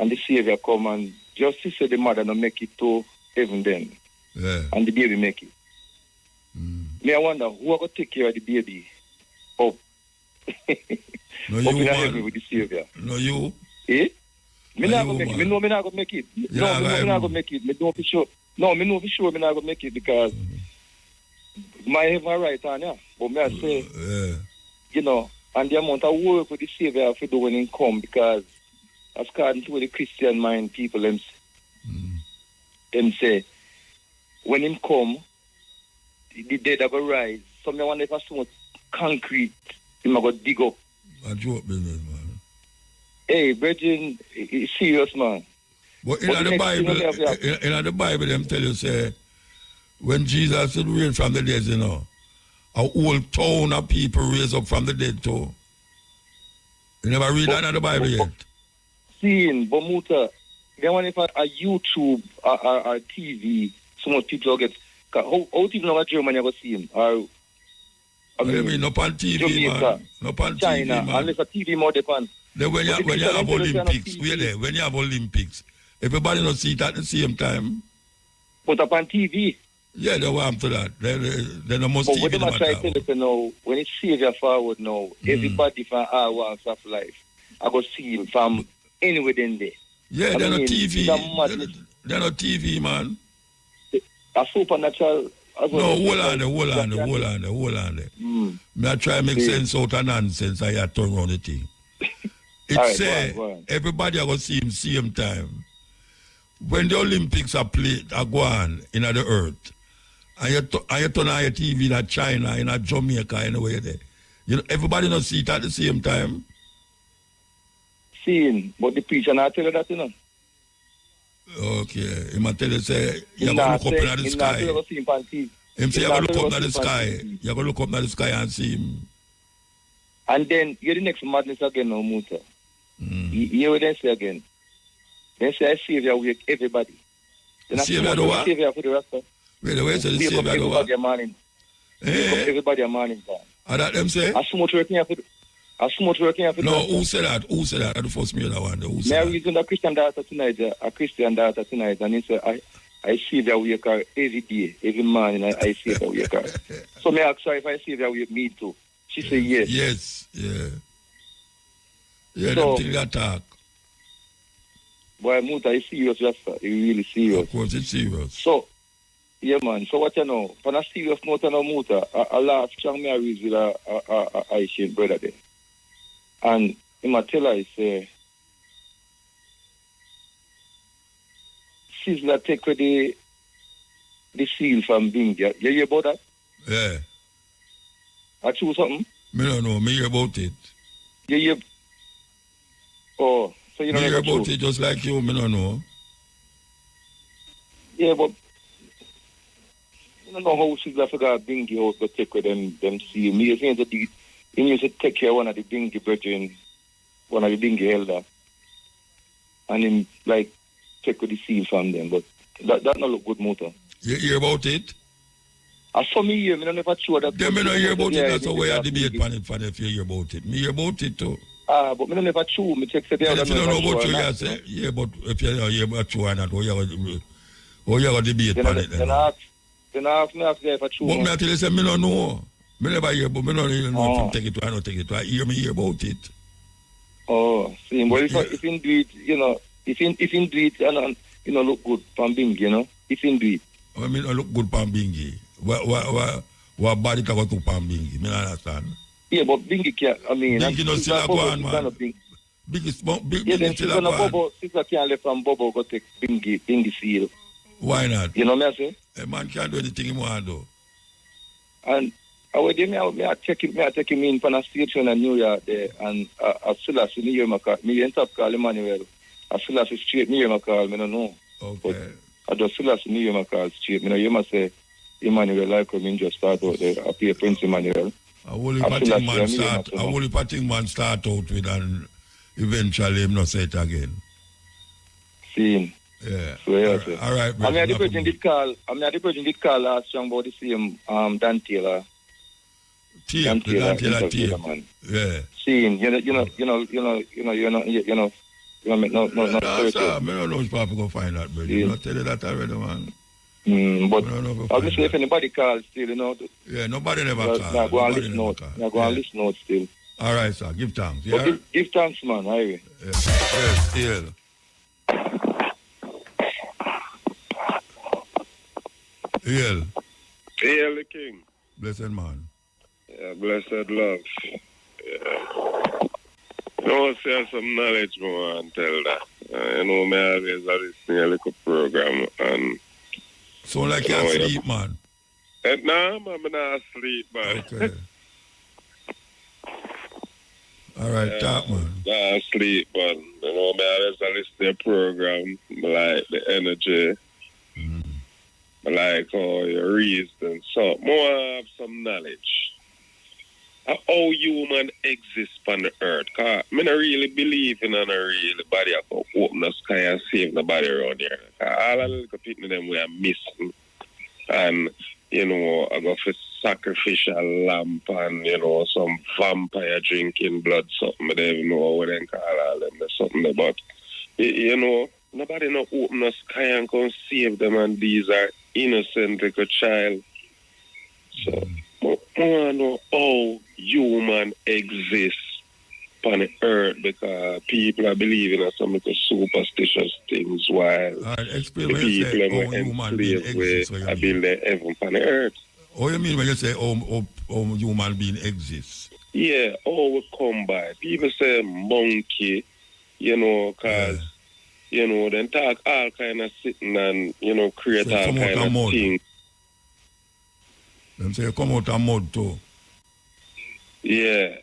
And the Savior come and just to say the mother not make it to heaven then. Yeah. And the baby make it. Mm-hmm. Me I wonder who are going to take care of the baby up. No, up you, in man. heaven with the Savior. No, you. Eh? Me No, not going to make it. Me know me not going to make it. No, me not going to make it. Me know for sure. No, me know for sure me not going to make it because my heaven right on, yeah. But me I say, and the amount of work with the Savior have to do when he come, because as according to the Christian mind people them say, when him come, the dead are going to rise. So me wonder if I so much concrete, him are going to dig up. I joke business, man. Hey, Virgin, it's serious, man. But in the Bible, them tell you, say, when Jesus said raise from the dead, a whole town of people raise up from the dead too. You never read that in the Bible yet? Seeing, but Muta, then when if a YouTube or TV, so much people get, how people know what Germany ever see him? Or, I mean, not on TV, Jamaica, man. Not on China, TV, man. unless a TV more depend. Then when you have Olympics, wait there, when you have Olympics, everybody not see it at the same time. But upon TV. Yeah, they want to that. They're the most but TV what I try to tell you now, when it's Savior forward now, everybody from all walks of life, I go see him from anywhere in there. Yeah, they're not TV. They're not TV, man. A supernatural. No, hold on there. Me I try to make sense out of nonsense. I had to turn around the thing. It say everybody are going to see him same time. When the Olympics are played, are going in the earth, and you turn on your TV in China, in Jamaica, anywhere there. Everybody not see it at the same time. Seeing, but the preacher not tell you that, Okay, he might tell you, say, you're going to look up in the sky. Him say, you're going to look up in the sky. You're going to look up in the sky and see him. And then, you're the next madness again, no Muta. You will then say again. Then say, I Savior with everybody. Then Savior do what? Savior for the rest of wait, the Savior do what? Everybody a morning time. And that them say? As much working for no, who said that? Who said that? That's the first me that one. Who said that? Reason a Christian daughter tonight, and he said, I see that we car every day, every morning I see that we car. So me ask her if I see that we me too. She said yes. Yes, yeah. Yeah, so, them things that talk. Boy, Muta is serious, just he really serious. Of course, it's serious. So Yeah, man. So what you know? On a serious note, on a motor, a last strong marriage with a Haitian brother there. And him a tell her, say, Sizzler take with the seal from Bing. You hear about that? Yeah. I choose something? Me don't know. Me hear about it. You hear? Oh, so you don't Me know hear about it just like you. Me don't know. Yeah, but I don't know how Sizzler forgot Bingy out to take with them seal. Me is saying that he used to take care of one of the Bingy brethren, one of the Bingy elder. And him, like, take with the seal from them. But that not look good motor. You hear about it? I saw me here, I don't never sure that. Then me not hear about it. That's how we are debate on it for if you hear about it. Me hear about it too. But me don't never true. Me check the other. If you don't know about you, you say, yeah, but if you hear about true or not, how you have a debate on it then? Then I ask me if it's true. But me tell you, say, me don't know. Me never hear, but me don't even know if I'm take it or I don't take it. I hear about it. Oh, see, well, if in do it, you know, if in do it, and you know, look good, from Bingy, you know, if in do it. I mean, I look good from Bingy. What body can go to from Bingy? Me not understand. Yeah, but Bingy can't, I mean... Bingy don't still a go on, man. Yeah, then she's gonna Bobo, sister can't let from Bobo go take Bingy seal. Why not? You know what I say? A man can't do anything he want to do. And I take him in for a station in New York there, and I still have to hear my call. Me end up call Emmanuel. I still have to straight me hear my call, I don't know. Okay. But I just still have to hear my call straight. You must say, Emmanuel, like him just start out there. I pay Prince Emmanuel. I will patting man start out with and eventually him not say it again. See. Yeah. So, yeah, all right, I mean, the person did call last song about the same Dan Taylor. Dan Taylor. Man. Yeah. Seeing, you know. I don't know if Papa go find that, but you know, tell you that already, man. But obviously, if anybody calls still, you know. Yeah, nobody never calls. Now go and listen out still. All right, sir. Give thanks. Yeah. Give thanks, man. Highway. Yes, still. Hail. Hail the King. Blessed man. Yeah, blessed love. Yeah. You know, say some knowledge more and tell that. You know, me always listen to a little program and... So like you're asleep, man? No, man, I'm not asleep, man. Okay. All right, talk, man. Not asleep, man. You know, me always listen to a program. I like the energy. I like how you reason. So, more have some knowledge. How human exists on the earth. Because I don't really believe in a real body that can open the sky and save the body around here. All the little people them we are missing. And, you know, I go for sacrificial lamp and, you know, some vampire drinking blood, something. I don't even know what they call all them. Something about, you know, nobody no open the sky and can save them, and these are innocent like a child. So, I know how human exists on the earth because people are believing in some little superstitious things while the people are enslaved where I build the heaven on the earth. What do you mean when you say how human being exists? Yeah, how we come by. People say monkey, you know, because, you know, then talk all kind of sitting and, you know, create all kind of things. Them say come out of mud too. Yeah.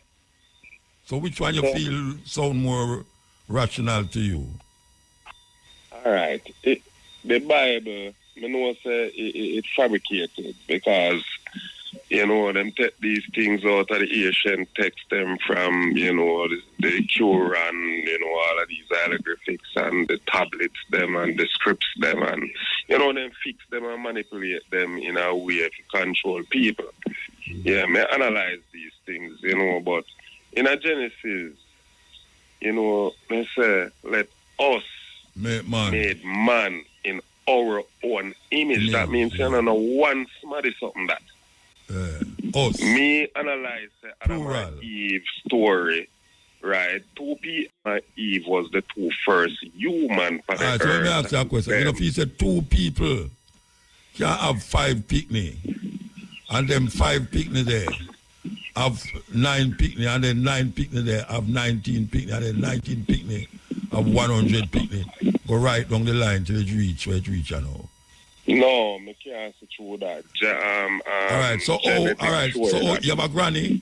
So which one you feel sound more rational to you? All right. The Bible, I know say it's fabricated because, you know, them take these things out of the ancient text them from, you know, the Quran, you know, all of these hieroglyphics and the tablets them and the scripts them and, you know, them fix them and manipulate them in a way to control people. Yeah, I analyze these things, you know, but in a Genesis, you know, they say, let us made man in our own image. That means you don't know one somebody something that. Us. Me analyze Adam and Eve story, right? 2 people and Eve was the 2 first human on the earth. So let me ask you a question. You know, if you said 2 people, can have 5 picnic. And then 5 picnic there have 9 picnic. And then 9 picnic there have 19 picnic. And then 19 picnic have 100 picnic. Go right down the line till it reach where it reach, you know. No, I can't see through that. All right, so you have a granny?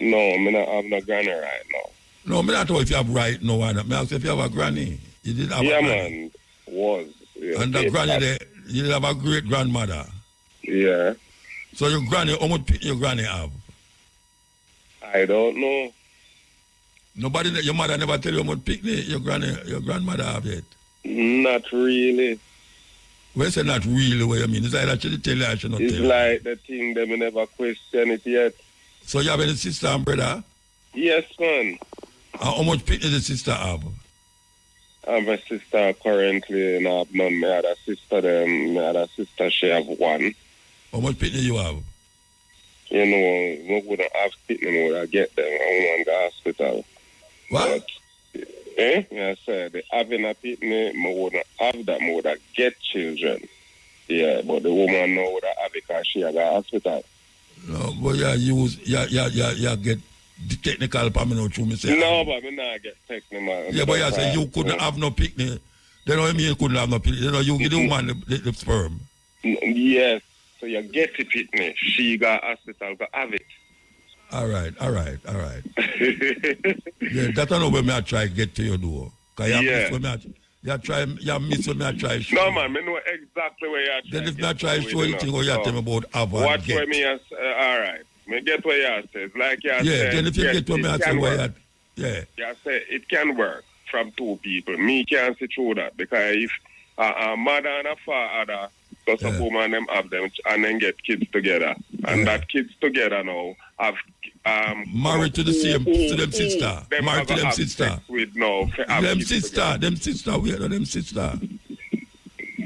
No, I don't have no granny right now. No, I don't know if you have right now. I ask if you have a granny. You did have a granny. Man, was. Yeah, and the granny there, you did have a great grandmother. Yeah. So your granny, how much your granny have? I don't know. Nobody, your mother never tell you how much picnic your grandmother have yet? Not really. When you say not really, what you mean? It's like actually tell you, I should not tell you. It's like the thing that we never question it yet. So you have any sister and brother? Yes, man. How much picnic the sister have? I have a sister currently, and I have none. My other sister, she have 1. How much picnic you have? You know, we wouldn't have picnic, we would get them. I went to the hospital. What? I said, having a picnic, I wouldn't have that, I would get children. Yeah, but the woman know would have it because she had a hospital. No, but you get the technical for me now through me say. No, but I not get technical. Yeah, but you say you couldn't have no picnic. Then what you mean you couldn't have no picnic? You know, you give the woman the sperm. Yes, so you get the picnic. She got hospital to have it. All right. Yeah, that's not where I try to get to your door. You miss when I try to show. No, man, I know exactly where you're trying. Then if I try to show anything, or you tell me about have and watch get. Where me all right. Me get what you say. It's like you say. Yeah, then if you get what me I say, where yeah. You say it can work from 2 people. Me can't see through that because if a mother and a father, just a woman them have them and then get kids together. And that kids together now have married to the same to them sister. Married to them sister. With no them sister.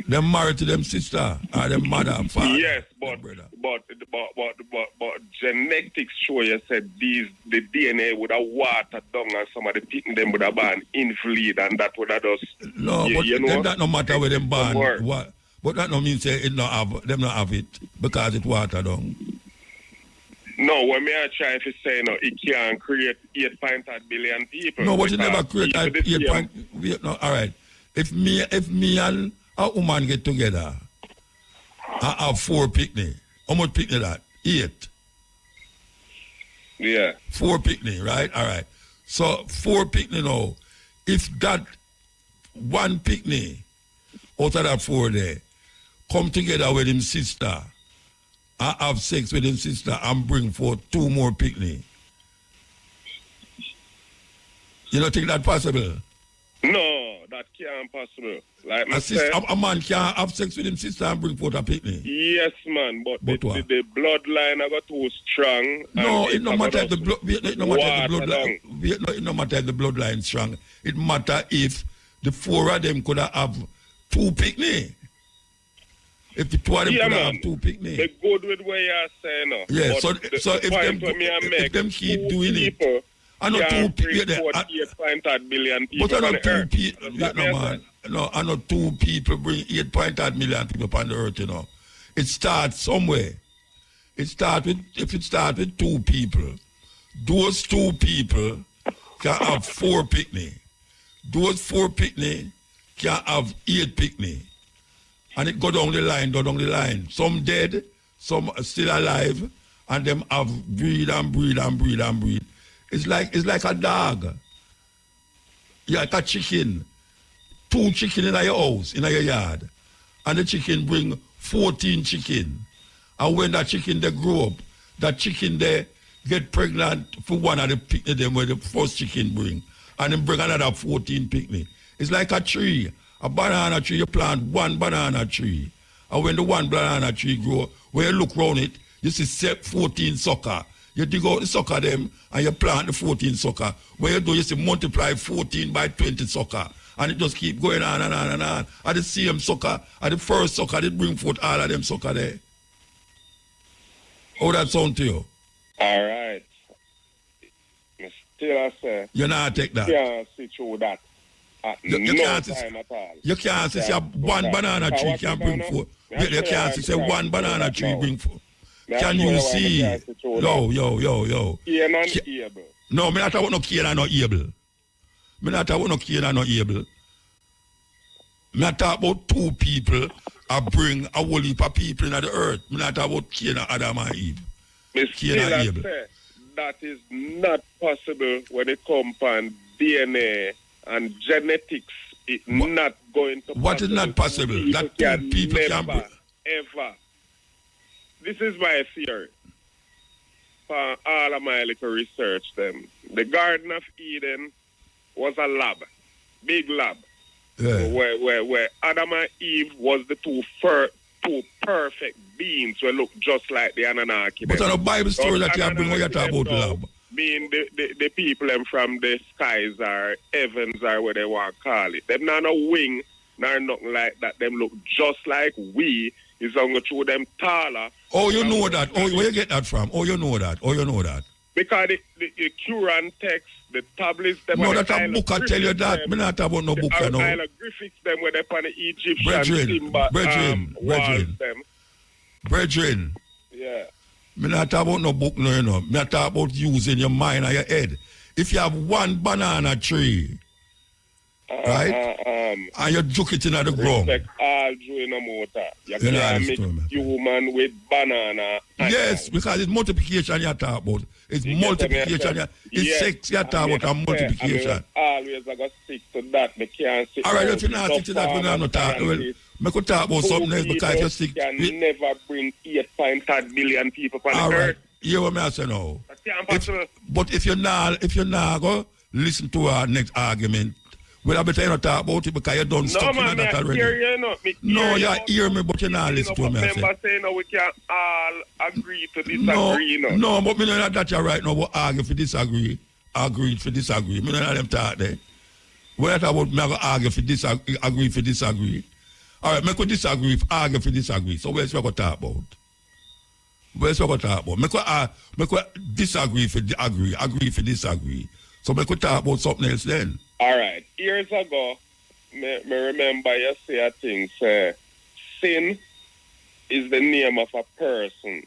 Them married to them sister or them mother and father. Yes, but genetics show you said the DNA would have watered down and some of the people them would have been invalid and that would have just then that no matter where them born. What? But that no mean say it not have them not have it because it watered down. No, when me I try to say no, it can create 8.8 billion people. No, but it never create 8. No, all right. If me and a woman get together, I have 4 picnic. How much picnic that? 8. Yeah. 4 picnic, right? All right. So 4 picnic now. If that 1 picnic out of that 4 there come together with him sister, I have sex with his sister and bring forth 2 more picnic. You don't think that possible? No, that can't possible. Like a man can't have sex with his sister and bring forth a picnic. Yes, man, but the bloodline are too strong. No, it no matter if the bloodline strong. It matter if the 4 of them could have 2 picnic. If the 2 of them could have 2 picnic. They're good with what you're saying. No. Yeah, so if them keep doing it. I know 2 people there. 8.8 billion people. But I know 2 people. No, I know 2 people bring 8.8 million people upon the earth, you know. It starts somewhere. If it starts with 2 people, those 2 people can have 4 picnic. Those 4 picnic can have 8 picnic. And it go down the line. Some dead, some still alive, and them have breed. It's like a dog. You like a chicken. 2 chicken in your house, in your yard. And the chicken bring 14 chicken. And when that chicken they grow up, that chicken they get pregnant for one of the picnic them where the first chicken bring. And then bring another 14 picnic. It's like a tree. A banana tree, you plant 1 banana tree. And when the 1 banana tree grow, when you look around it, you see 14 sucker. You dig out the sucker them and you plant the 14 sucker. When you do, you see multiply 14 by 20 sucker. And it just keep going on and on and on. And the same sucker, and the first sucker, they bring forth all of them sucker there. How that sound to you? All right. Still I say. You not take that? Yeah, see through that. You no can't time at all. You can't say one banana tree can bring forth. You can't say one banana tree bring forth. Can you see? Yo. Cain and Abel. No, me not about no Cain and no Abel. Me not about no Cain and no Abel. Me not talk about two people I bring a whole heap of people in the earth. Me not talk about Cain and Adam and Eve. Cain and Abel. That is not possible when it comes on DNA and genetics. It's not going to What is not possible? That two people can bring. Ever. This is my theory. For all of my little research, them. The Garden of Eden was a lab, big lab, where Adam and Eve was the two perfect beings who look just like the Anunnaki. But on a Bible story that you have been when you talk about lab. Being the people them from the skies or heavens or whatever they want to call it. Them not no wing, nor nothing like that. Them look just like we. It's only through them taller. Oh, you know that. Oh, where you get that from? Oh, you know that. Because the Quran text, the tablets, them. No, that a book I tell you that. Me not about no book, you know. Hieroglyphics, them where they on the Egyptian Brethren. Yeah. Me not talk about no book, no, you know. Me not talk about using your mind and your head. If you have one banana tree, right, and you juke it in the ground. Respect all Jew in a motor. You can't mix human with banana. Yes, because it's multiplication you talk about. It's multiplication. It's sex you talk about and multiplication. Always I got stick to that. Me can't sit. All right, if you not stick to that, we not talk. Well, me could talk about something else because if you stick. You can never bring 8.3 billion people on the earth. Hear what I say now. But if you're not go listen to our next argument, well, I better not talk about it because you don't stop man, that already. No, you hear me, but you not listen to me. Remember saying we can all agree to disagree. No, but me not that you right now, but argue for disagree. Agree for disagree. Me not them talk there. When I talk about me, I go argue for disagree, agree for disagree. All right, me could disagree, argue for disagree. So where's we going to talk about? Me could disagree for agree, agree for disagree. So me could talk about something else then. All right. Years ago, me remember you say a thing, say, sin is the name of a person.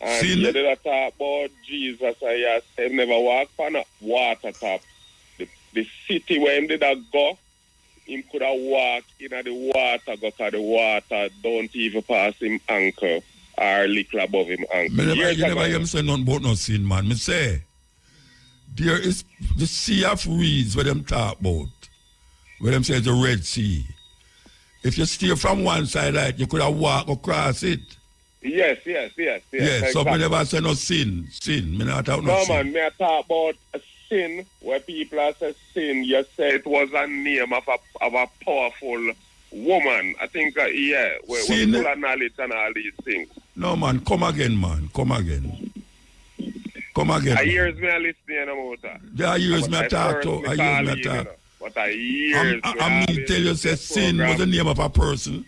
And sin? You did talk about Jesus, and you said never walk on a water top. The city where he did go, he could have walked in the water because the water don't even pass him ankle or little above him ankle. You never hear me say nothing about no sin, man. Me say, there is the sea of reeds where them talk about, where them say the Red Sea. If you steer from one side, like, you could have walked across it. Yes. Exactly. So me never say no sin. Me not talk no sin. No, man, me talk about a sin where people are say sin. You say it was a name of a powerful woman. I think, where full of knowledge and all these things. No, man, come again, man. I hears me listening about that. There are years me talk to. But I hears I mean, tell you, say sin was the name of a person.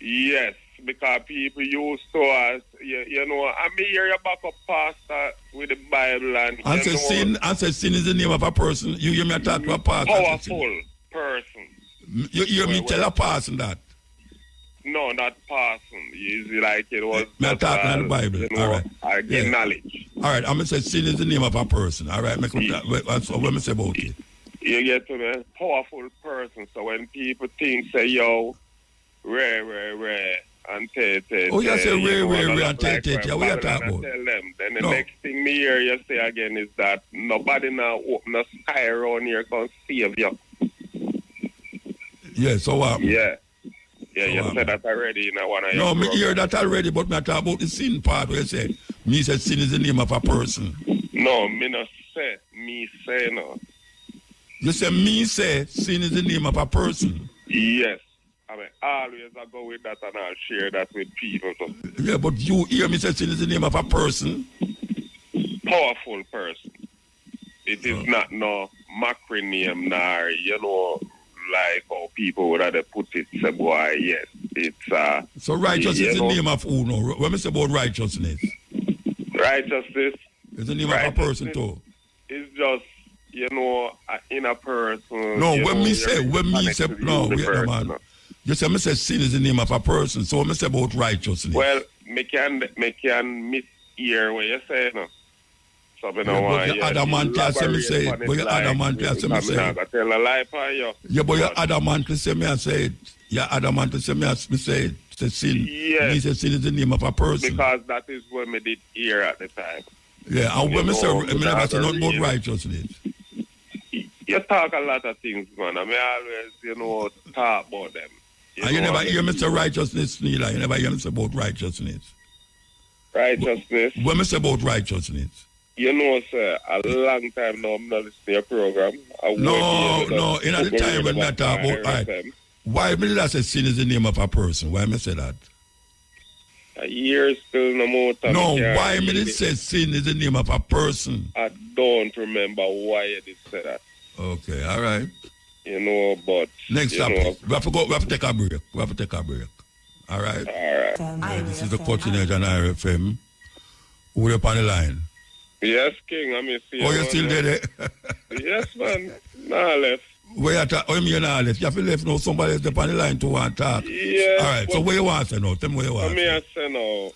Yes, because people used to us, you know, I mean, hear you back up pastor with the Bible and say sin is the name of a person. You hear me talk to a pastor. Powerful person. You hear me tell a person that? No, not person. It's like it was. Me talking in the Bible. You know, all right. I get knowledge. All right. I'm going to say sin is the name of a person. All right. What me say about it? You get to the powerful person. So when people think, say, yo, rare, and te. Oh, you say rare, and te. Yeah, what you talking about? Tell them. Then the next thing me hear you say again is that nobody now open a sky around here can save you. Yeah, so what? Yeah, you said that already in one of your No, me hear that already, but me talk about the sin part where you say, me say sin is the name of a person. No, me not say, me say no. You say me say sin is the name of a person? Yes. I mean, always I go with that and I'll share that with people. So. Yeah, but you hear me say sin is the name of a person? Powerful person. It is not no macro name, nor, you know, like how people would have put it, say, boy, yes. It's so righteousness is the name of who? No? When we say about righteousness? Righteousness is the name of a person too. It's just you know, in a person. No, you when know, me say, no, the wait, person, man. no. You say, me say sin is the name of a person, so me say about righteousness. Well, me can mishear what you say, no. So, you know, but you adamantly say me say it. But you adamantly say me say it. I tell a lie for you. Yeah, but you adamantly say me I say it. You adamantly say me I say it. Say sin. Yes. Me say sin is the name of a person. Because that is what me did hear at the time. Yeah, and when me say, me never say nothing about righteousness. You talk a lot of things, man. I mean, always, you know, talk about them. You never hear me say righteousness, neither. You never hear me say about righteousness. Righteousness? When me say about righteousness? You know, sir, a long time now I'm not listening to your program. No, in the time when I talk about, right, why me did I say sin is the name of a person? Why me say that? A year still no more time. No, why me did say sin is the name of a person? I don't remember why you did say that. Okay, all right. You know, but... Next topic. We have to take a break. All right? All right. This is the Cutting Edge on IRFM. Who are on the line? Yes, King. I miss you. Oh, you still there? Yes, man. Nah, left. Where you mean you not left? You have to left now. Somebody else on the line to want to talk. Yes. All right. So where you want to say now? Tell me where you want. I say now.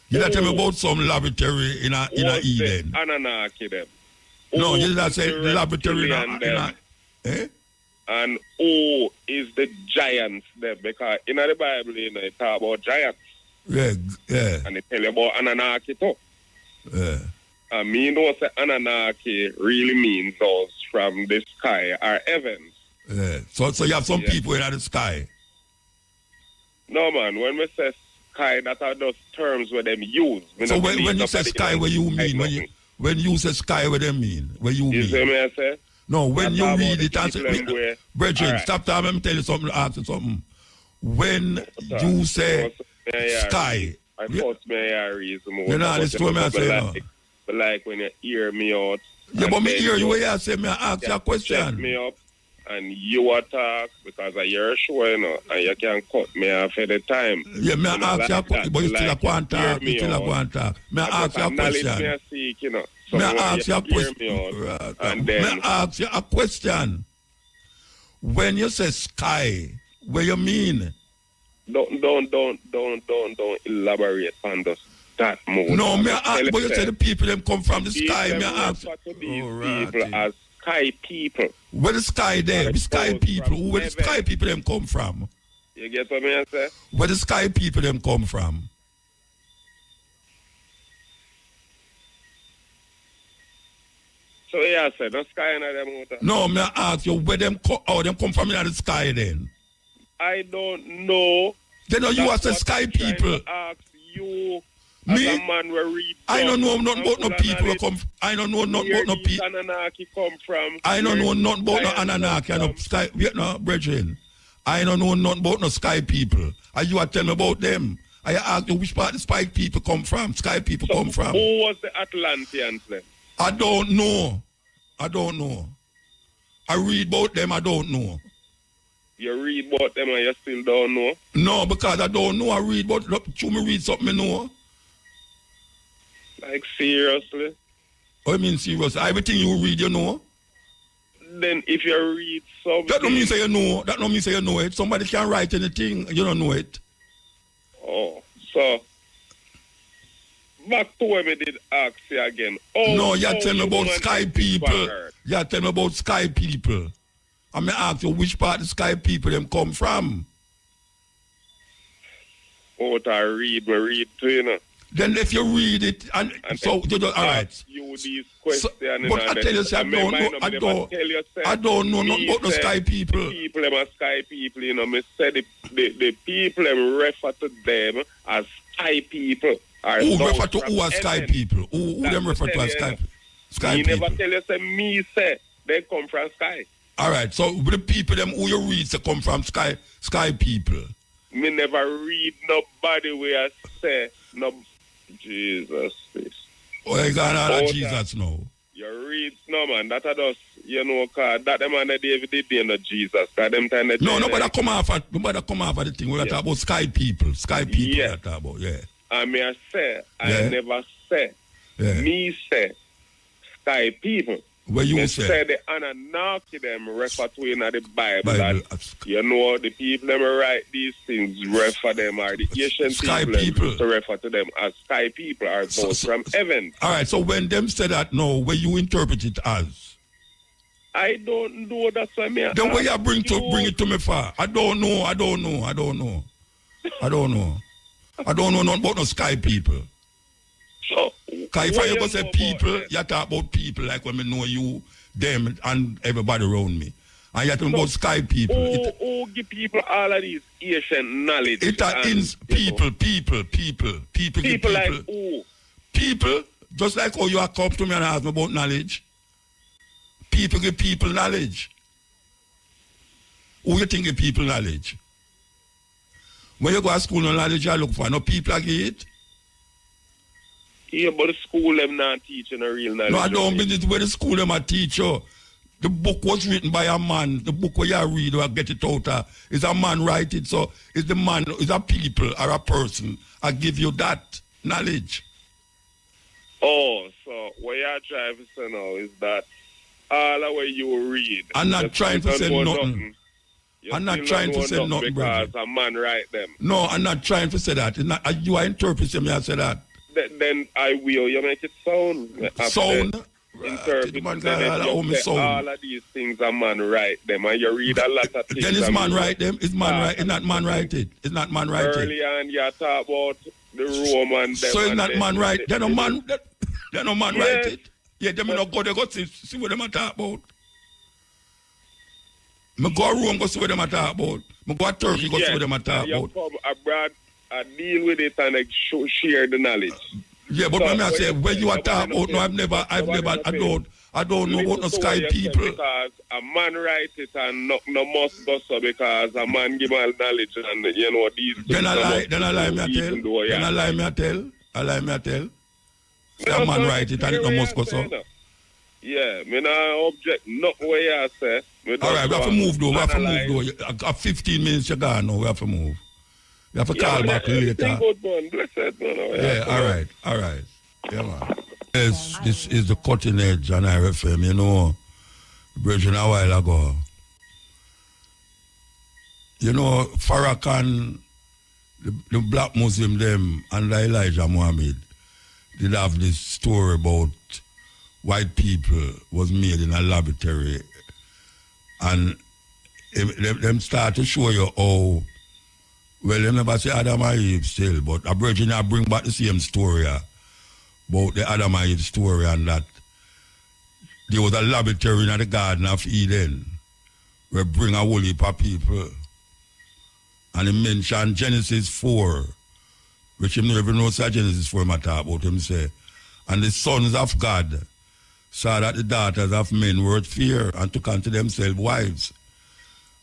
You not tell me about some laboratory in Eden. Anunnaki them. No, you not say laboratory in eh? And who is the giants there? Because in the Bible, you know, it talk about giants. Yeah. And they tell you about Anunnaki too. Yeah. I mean, know say Anunnaki really means those from the sky or heavens. Yeah. So you have some people in the sky. No, man. When we say sky, that are those terms where them use. So when you say sky, what you mean? When you say sky, what they mean? What you mean? You see me I say? No, when you read it, answer. Brethren, stop time. Let me tell you something. Ask you something. When you say sky, I thought me I reason more. You know, this to me I say no. But like when you hear me out. Yeah, but me hear you when you say me I ask you a question. Set me up and you attack because I hear a show, you know, and you can cut me off at the time. Yeah, me ask you a question, but you still go and talk. You still go and talk. Me ask you a question. Me seek, you know. So me ask you a question. Me ask you a question. When you say sky, what you mean? Don't elaborate on that more. No, me ask, but you say the people them come from the sky. Me ask. People as sky people. Where the sky there? The sky people. Where the sky people them come from? You get what I say? Where the sky people them come from? So yeah, I said, the sky in them water. No, me ask you where them them come from in the sky then. I don't know. Then you are the sky people. Ask you. Me? As a man will read. I don't know nothing about no people who come. I don't know nothing about no people. Anunnaki come from. I don't know nothing about no Anunnaki and no sky. Wait, no, brethren. I don't know nothing about no sky people. And you are telling me about them. I ask you which part the sky people come from. Sky people come from. Who was the Atlanteans then? I don't know. I read about them. I don't know. You read about them and you still don't know? No, because I don't know. I read about me read something I know. Like seriously? Oh, I mean seriously. Everything you read, you know. Then if you read something, that don't mean say you know. That don't mean say you know it. Somebody can write anything, you don't know it. Oh, so back to when we did ask you again. Oh, no, you're telling me about sky people. You're telling me about sky people. I'm going to ask you which part the sky people them come from. Oh, I read to you know. Then if you read it, and so you don't, all right. You these questions. But I tell you, I don't know nothing about the sky people. The people them are sky people, you know. Me say the people them refer to them as sky people. Who refer to who as sky people? Who them refer to as sky people? Never tell you say me say they come from sky. All right, so the people them who you read say come from sky people. Me never read nobody where I say no. Jesus, please. Oh, you got all Jesus now. You read, no man, that are just, you know, cause that them and the David did be no Jesus. Cause them time no, nobody come off of the thing. We're talking about sky people. Sky people we're talking about, yeah. I mean, I say, I never say. Me say, sky people. Where you They say? say the Anunnaki them refer to in the Bible that, you know, the people them write these things refer them are the Asian sky people to refer to them as sky people are those from heaven. All right, so when them say that, no, where you interpret it as? I don't know, that's why me. Then where you bring it to me for? I don't know. I don't know nothing about no sky people. So, if I ever say people, you talk about people like when I know you, them, and everybody around me. And you talk about sky people. Who give people all of these Asian knowledge? It is people. People like who? People, just like how you are come to me and ask me about knowledge. People give people knowledge. Who you think give people knowledge? When you go to school, no knowledge you look for, no people give it. Yeah, but the school them not teaching a real knowledge. No, I don't mean it where the school them a teach you. The book was written by a man. The book where you read or get it out is a man write it. So is the man, is a people or a person. I give you that knowledge. Oh, so what you're trying to say now is that all the way you read. I'm not trying to say nothing. I'm not trying to say nothing, brother. Because a man write them. No, I'm not trying to say that. It's not, you are interpreting me, I say that. Then I will. You make it sound. Sound? Interpret. All of these things a man write them, and you read a lot of things. Then is man write them? Is man write? It's not man write it. It's not man write it. Early on, you talk about the Roman. So it's not man write. Then no man. Then no man write it. Yeah, them not go. They go see what them a talk about. Me go Rome, go see what them a talk about. Me go to Turkey, go see what them a talk about. You come abroad. I deal with it and share the knowledge. Yeah, but when I say when you are talking about, no, I don't know about no sky people. Because a man write it and no must go so because a man give all knowledge and you know these. Then I lie me a tell. A man write it and it no must go so. Yeah, me not object not what you say. All right, we have to move though. I 15 minutes you gone now. We have to move. You have to call back later. Yeah, all right. Yeah, man. Yes, this is the cutting edge on RFM, you know, Bridging a while ago. You know, Farrakhan, the black Muslim them, and Elijah Muhammad did have this story about white people was made in a laboratory. And them start to show you how. Well, they never say Adam and Eve still, but a virgin I bring back the same story about the Adam and Eve story and that there was a laboratory in the Garden of Eden where bring a whole heap of people. And he mentioned Genesis 4, which he never knows Genesis 4 I talk about him say. And the sons of God saw that the daughters of men were fear and took unto themselves wives.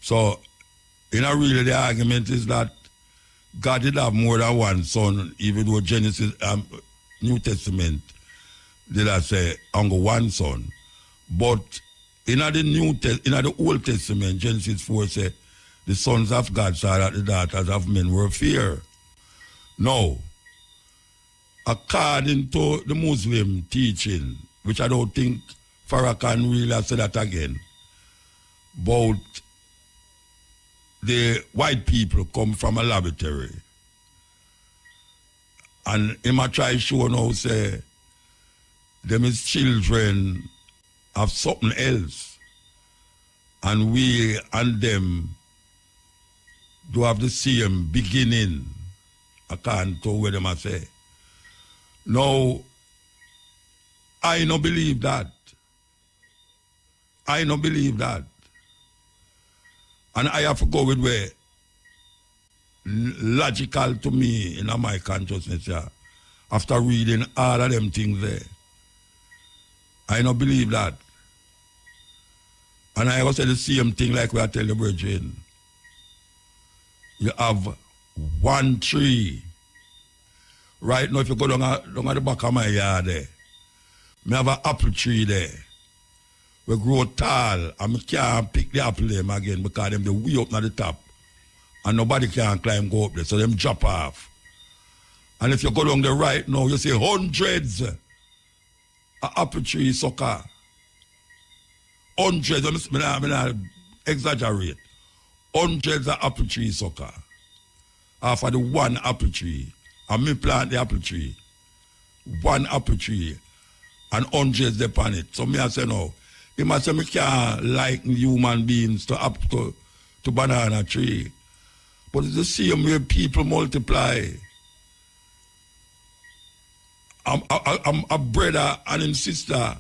So, in a really the argument is that God did have more than one son, even though Genesis, New Testament, did I say only one son. But in the Old Testament, Genesis 4 say, the sons of God saw that the daughters of men were fear. Now, according to the Muslim teaching, which I don't think Farrakhan really said that again, about the white people come from a laboratory. And him a try show now say, them is children of something else. And we and them do have the same beginning, according to what them a say. Now, I don't believe that. And I have to go with where logical to me in my consciousness, yeah, after reading all of them things there. I don't believe that. And I also say the same thing like we are telling the brethren. You have one tree. Right now, if you go down at the back of my yard there, I have an apple tree there. We grow tall and we can't pick the apple them again because them they way up at the top. And nobody can climb go up there, so them drop off. And if you go down the right now, you see hundreds a apple tree sucker. Hundreds, I not exaggerate. Hundreds of apple tree sucker. After the one apple tree. And me plant the apple tree. One apple tree. And hundreds upon it. So me I say no. He must say me can't like human beings to banana tree. But it's the same way people multiply. A brother and his sister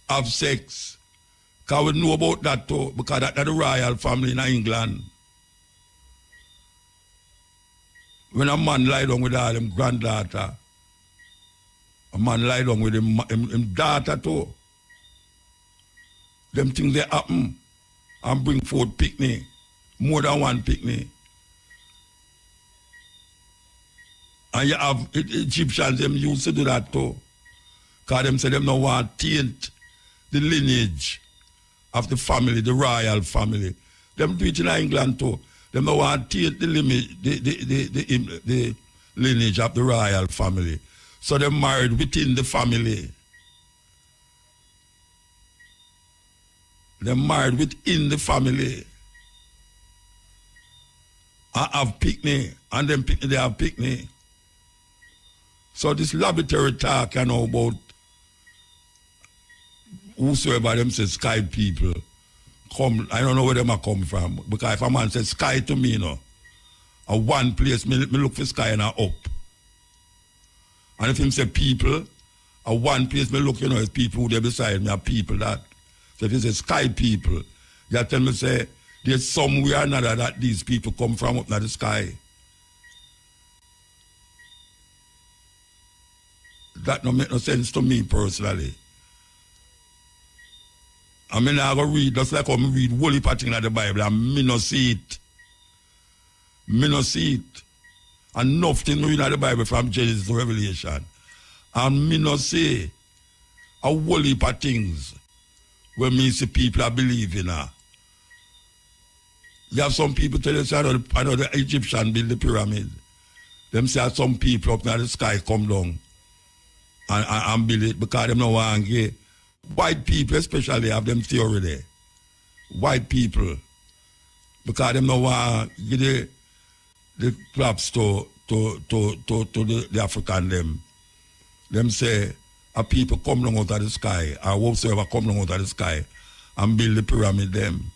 have sex. Because we know about that too, because that's the royal family in England. When a man lie down with all him granddaughter, a man lie down with him daughter too. Them things they happen and bring forth picnic, more than one picnic. And you have Egyptians, them used to do that too. Because them say them no want to taint the lineage of the family, the royal family. Them do it in England too. Them no want to taint the lineage of the royal family. So they married within the family. They married within the family. I have picnic, and them picnic, they have picnic. So this laboratory talk, you know, about whosoever them say sky people come, I don't know where them a come from. Because if a man says sky to me, you know, a one place, me look for sky and a up. And if him say people, a one place, me look, you know, it's people who they beside me, are people that. So if he say sky people, you tell me, say, there's somewhere or another that these people come from up in the sky. That don't make no sense to me personally. I mean, I go read, just like how I read whole heap of things in the Bible, and me no see it. Me no see it. And nothing read in the Bible from Genesis to Revelation. And me no see a whole heap of things where me see people are believing. You have some people tell you, say, I know the Egyptian build the pyramid. Them say some people up in the sky come down and build it because them no want to get. White people especially have them theory there. White people. Because them no want to give the claps to the African them. Them say a people come down out of the sky, or whatsoever come down out of the sky and build the pyramid them.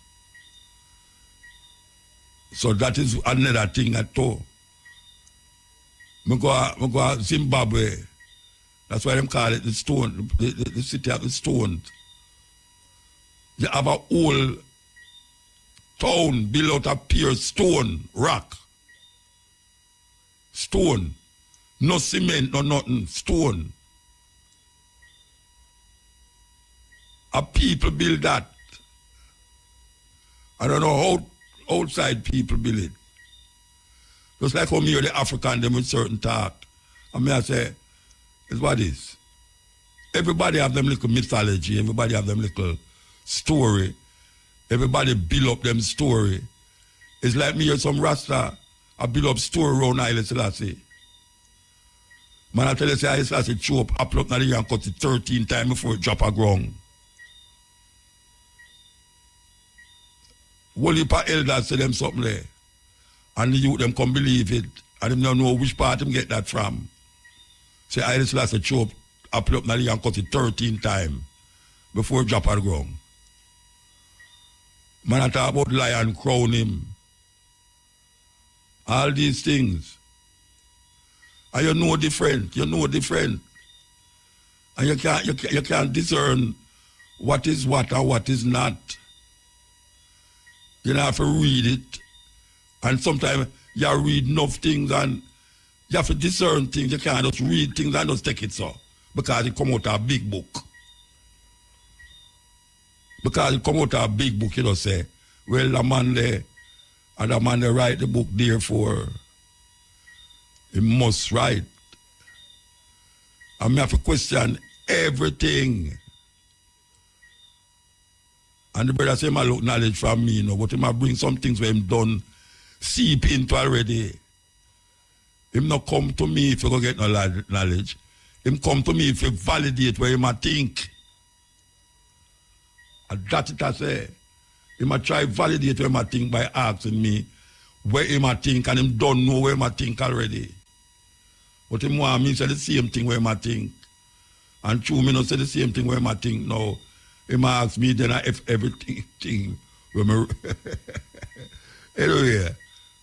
So that is another thing at all. I go to Zimbabwe. That's why them call it the stone, the city of the stone. You have a whole town built out of pure stone, rock. Stone. No cement, no nothing. Stone. A people build that. I don't know how outside people build it. Just like how me hear the African them with certain talk. I mean I say, it's what it is. Everybody have them little mythology, everybody have them little story. Everybody build up them story. It's like me hear some Rasta, I build up story around Haile Selassie. Man, I tell you, say Haile Selassie chew up, apple up, and cut it 13 times before it drop a ground. Whole heap of elders say them something there. And the youth them come believe it. And them don't know which part them get that from. Say Haile Selassie chew up, apple up, and cut it 13 times before it drop a ground. Man, I talk about lion crown him. All these things. And you know different. And you can't discern what is what and what is not. You have to read it. And sometimes you read enough things and you have to discern things. You can't just read things and just take it so. Because it come out of a big book. Because it come out of a big book, you know, say, well, the man there, and the man there write the book, therefore, he must write. And I have to question everything. And the brother say, I look knowledge from me, you know, but he might bring some things where him done seep into already. Him not come to me if you go get no knowledge. him come to me if he validate where he might think. And that's it I say. He might try validate where he might think by asking me where he might think, and him don't know where he might think already. But him want me say the same thing where he might think. And true, me not say the same thing where he might think now. He might ask me then if everything where me anyway,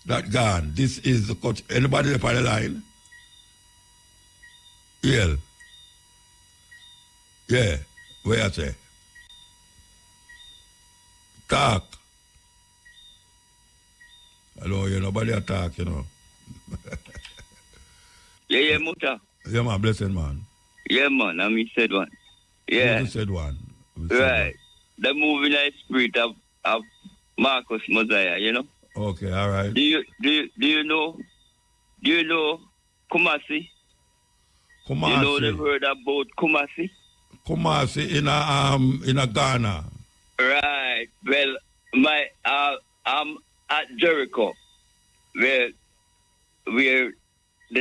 that gone. This is the cut. Anybody left on the line? Yeah. Yeah. Where I say? Talk. Hello, nobody attack, Yeah, Muta. Yeah, man, blessed man. Yeah, man, I mean, said one. Yeah. You said one. Right. The moving the spirit of Marcus Mosiah, Okay, all right. Do you know Kumasi? Kumasi. You know they've heard about Kumasi? Kumasi in a Ghana. Right. Well, I'm at Jericho, where the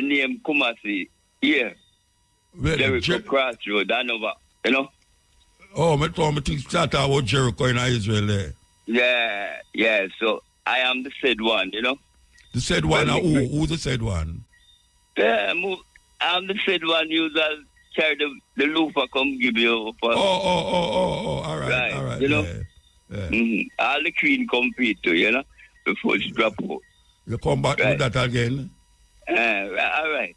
name Kumasi here. Jericho Crossroad, Danova, Oh, me think start about Jericho in Israel there. Yeah. So I am the said one, The said one, who's the said one? Yeah, I'm the said one. You just carry the loofah come give you. All right. Yeah. Mm-hmm. All the queen compete too, before she drop out. You come back with that again? All right.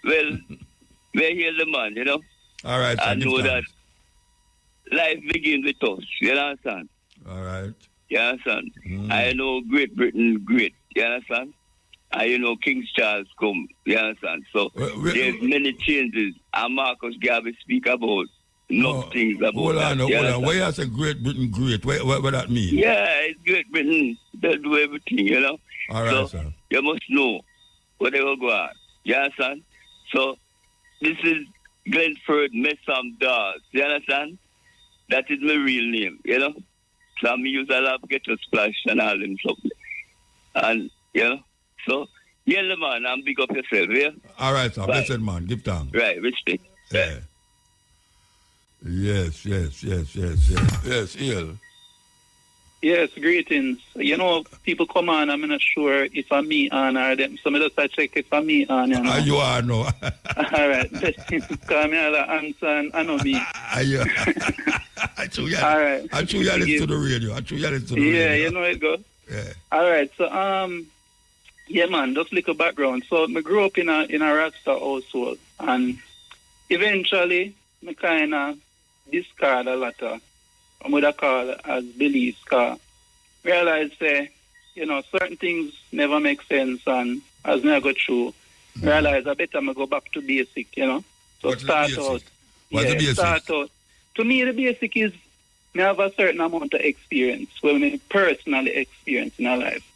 Well, we're here the man, All right. I know that life begins with us, you understand? All right. You understand? I know Great Britain great, you understand? And King Charles come, you understand? So there's many changes, and Marcus Garvey speak about things about hold on. Why you say Great Britain great? What that mean? Yeah, it's Great Britain. They do everything, All right, so sir. You must know what they will go on. You understand? So this is Glenford Messam Dawes. You understand? That is my real name, So I use a lot of Ghetto Splash and all them stuff. And, so, the man, and big up yourself, yeah? All right, sir. Blessed man. Give thanks. Right, respect. Yeah. Yes, Ill. Yes, greetings. People come on, I'm not sure if I'm me on or them. So I just check if I'm me on. You are, no. All right. Call me all answer and I know me. All right. I chew you listen to the radio. Yeah, you know it goes. Yeah. All right. So, yeah, man, just little background. So I grew up in a Rasta household, and eventually I kind of discard a lot of what I would call as beliefs, because realize certain things never make sense, and as I go through, realize I better go back to basic, So What's start the out. What's the basic? Start out. To me, the basic is I have a certain amount of experience, I personally experience in our life.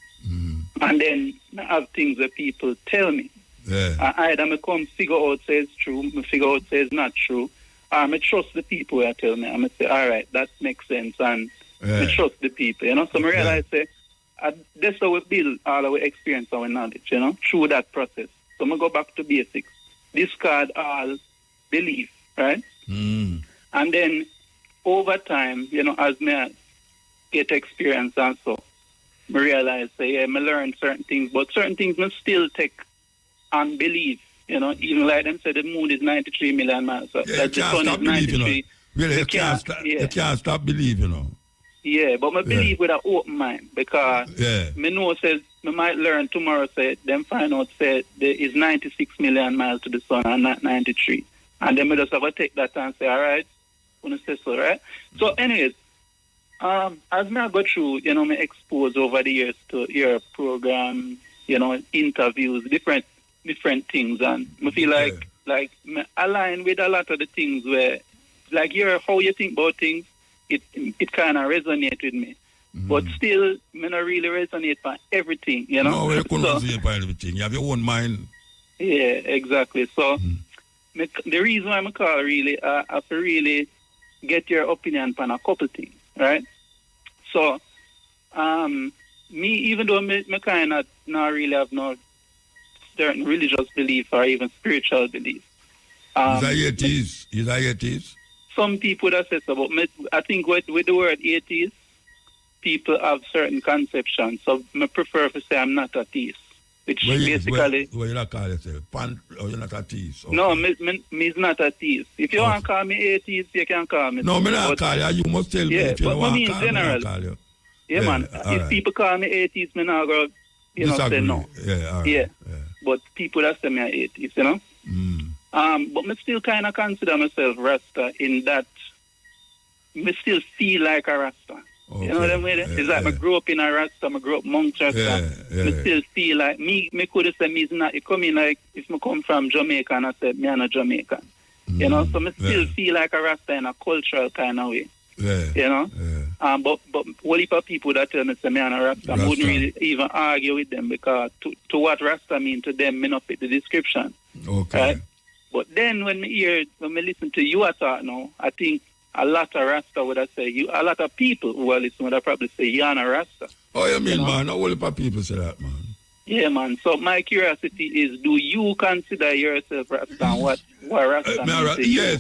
And then I have things that people tell me. Yeah. Either I come figure out say it's true, I figure out say it's not true. I trust the people who tell me. I say, all right, that makes sense, and I trust the people. So I realize that's how we build all our experience, our knowledge. Through that process. So I go back to basics, discard all belief, right? And then over time, as I get experience and so, I realize I learn certain things, but certain things I still take and believe. Even like them said, the moon is 93 million miles. So that the sun is 93. Really, you can't stop believing, Yeah, but I believe with an open mind, because me know says I might learn tomorrow. Say them find out say there is 96 million miles to the sun and not 93, and then I just have to take that and say, all right, want to say so, right? So, anyways, as I go through, me expose over the years to your program, interviews, different things, and I feel like me align with a lot of the things where, like how you think about things, it kind of resonate with me. But still, me not really resonate for everything, No, you couldn't resonate for everything. You have your own mind. Yeah, exactly. So, the reason why I call really, I have to really get your opinion on a couple things, right? So, me, even though me kind of not really have no certain religious belief or even spiritual belief, He's a atheist. Some people that say so, but I think with the word atheist, people have certain conceptions. So I prefer to say I'm not a atheist. Which basically... What you not call yourself? Or you're not a atheist? Okay. No, me's not a atheist. If you want to call me atheist, you can call me. No, me not call you. You must tell me if you don't want to call me, I call you. Yeah, man. If people call me atheist, me not go, say no. Yeah, all right. Yeah. But people that say me are atheist, But me still kind of consider myself Rasta in that me still feel like a Rasta. Okay. You know what I mean? It's like I grew up in a Rasta, I grew up amongst Rasta. Me still feel like me could say me's not, it come in like if me come from Jamaica and I said me I'm a Jamaican. So me still feel like a Rasta in a cultural kind of way. But whole heap of people that tell me say me I'm a Rasta, I wouldn't really even argue with them because to what Rasta mean to them, me not fit the description. Okay. Right? But then when me listen to you talk now, I think a lot of Rasta would have said a lot of people who are listening would have probably say you're not a Rasta. Oh, you mean, man? A whole heap of people say that, man. Yeah, man. So my curiosity is, do you consider yourself Rasta and what Rasta means to you?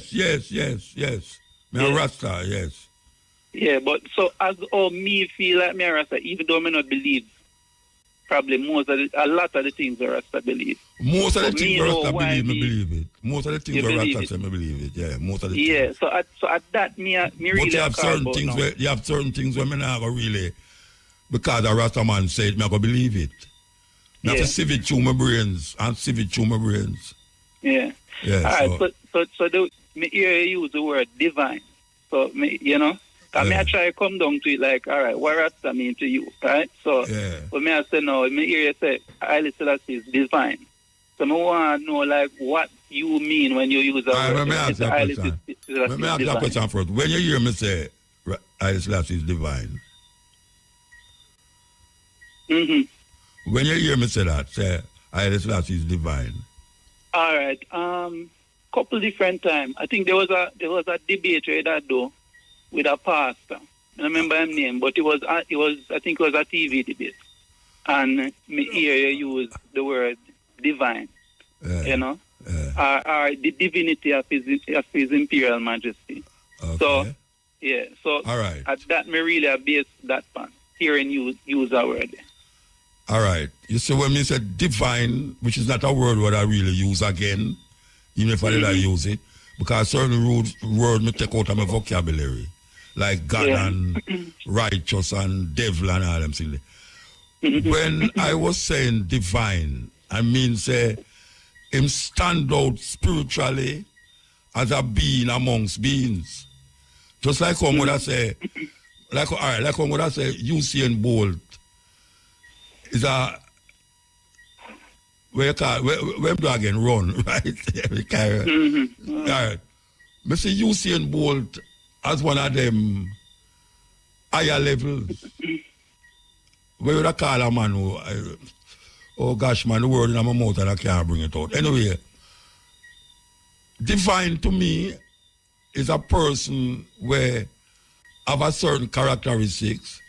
Yes. Me a Rasta, yes. Yeah, but so as me feel like me a Rasta, even though me not believe, probably a lot of the things the Rasta believe. Most of the things the Rasta believe it. Most of the things the Rasta say me believe it. Yeah, most of the things. Yeah, so at that me really. But you have certain things where me not go really, because the Rasta man said me I go believe it. Me have to sieve it through my brains and sieve it through my brains. Yeah. All right. So me hear you use the word divine. So me, I try to come down to it like, all right, what Rasta mean to you, right? So, but me I say no, me hear you say, Haile Selassie is divine. So I want to know like what you mean when you use that word. Let me ask you a question first. When you hear me say Haile Selassie is divine, when you hear me say that, say Haile Selassie is divine. All right. Couple different times. I think there was a debate right that though with a pastor. I remember his name, but I think it was a TV debate. And me hear you use the word divine. Or the divinity of his imperial majesty. Okay. So all right. At that me really base that part. Hearing you use a word. All right. You see when me say divine, which is not a word what I really use again, even if I did I use it, because certain words me take out of my vocabulary. Like God and righteous and devil and all them things. When I was saying divine, I mean say him stand out spiritually as a being amongst beings. Just like how would I say, like how would I say Usain Bolt is a where do I again run, right? All right. Mr. Usain Bolt as one of them higher levels. Where would I call a man who, oh gosh man, the word in my mouth and I can't bring it out. Anyway, divine to me is a person where have a certain characteristics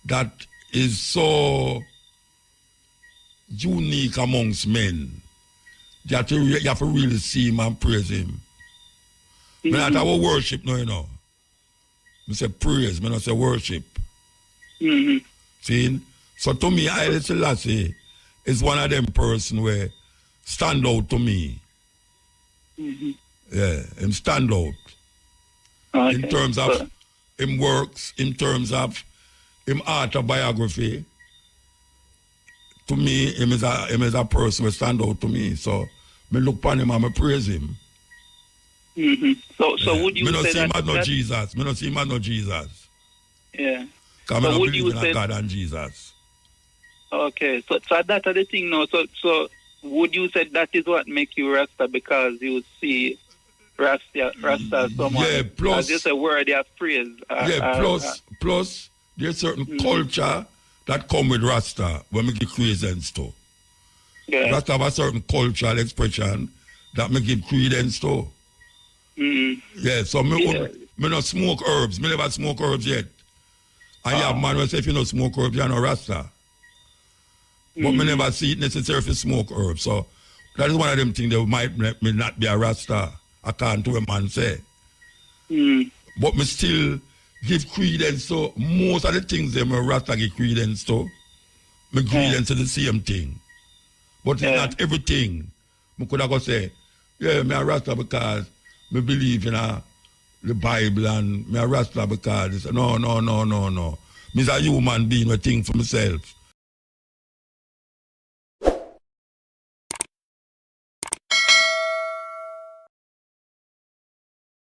that is so unique amongst men that you have to really see him and praise him. I not have a worship now, I say praise, I not say worship. See? So to me, Haile Selassie is one of them person where stand out to me. Yeah, him stand out. Okay. In terms of him works, in terms of him autobiography. To me, him is a person who stand out to me. So me look upon him and I praise him. So would you say that... Me not see him as no Jesus. Yeah. Because I don't believe in God and Jesus. Okay, so that's the thing now. So would you say that is what make you Rasta because you see Rasta as someone... Yeah, plus... As just a word of praise. Plus there's certain culture that come with Rasta when we give credence to. Yeah. Rasta have a certain cultural expression that me give credence to. Yeah, so me not smoke herbs. Me never smoke herbs yet. And you have man who say if you don't smoke herbs, you're not Rasta. But me never see it necessary to smoke herbs. So that is one of them things that might me not be a Rasta. according to what man say. Mm. But me still give credence to most of the things that me Rasta give credence to. Me credence to the same thing. But it's not everything. Me could have go say, yeah, me a Rasta because me believe in the Bible and me a Rasta because it's, no. Me is a human being, I think for myself.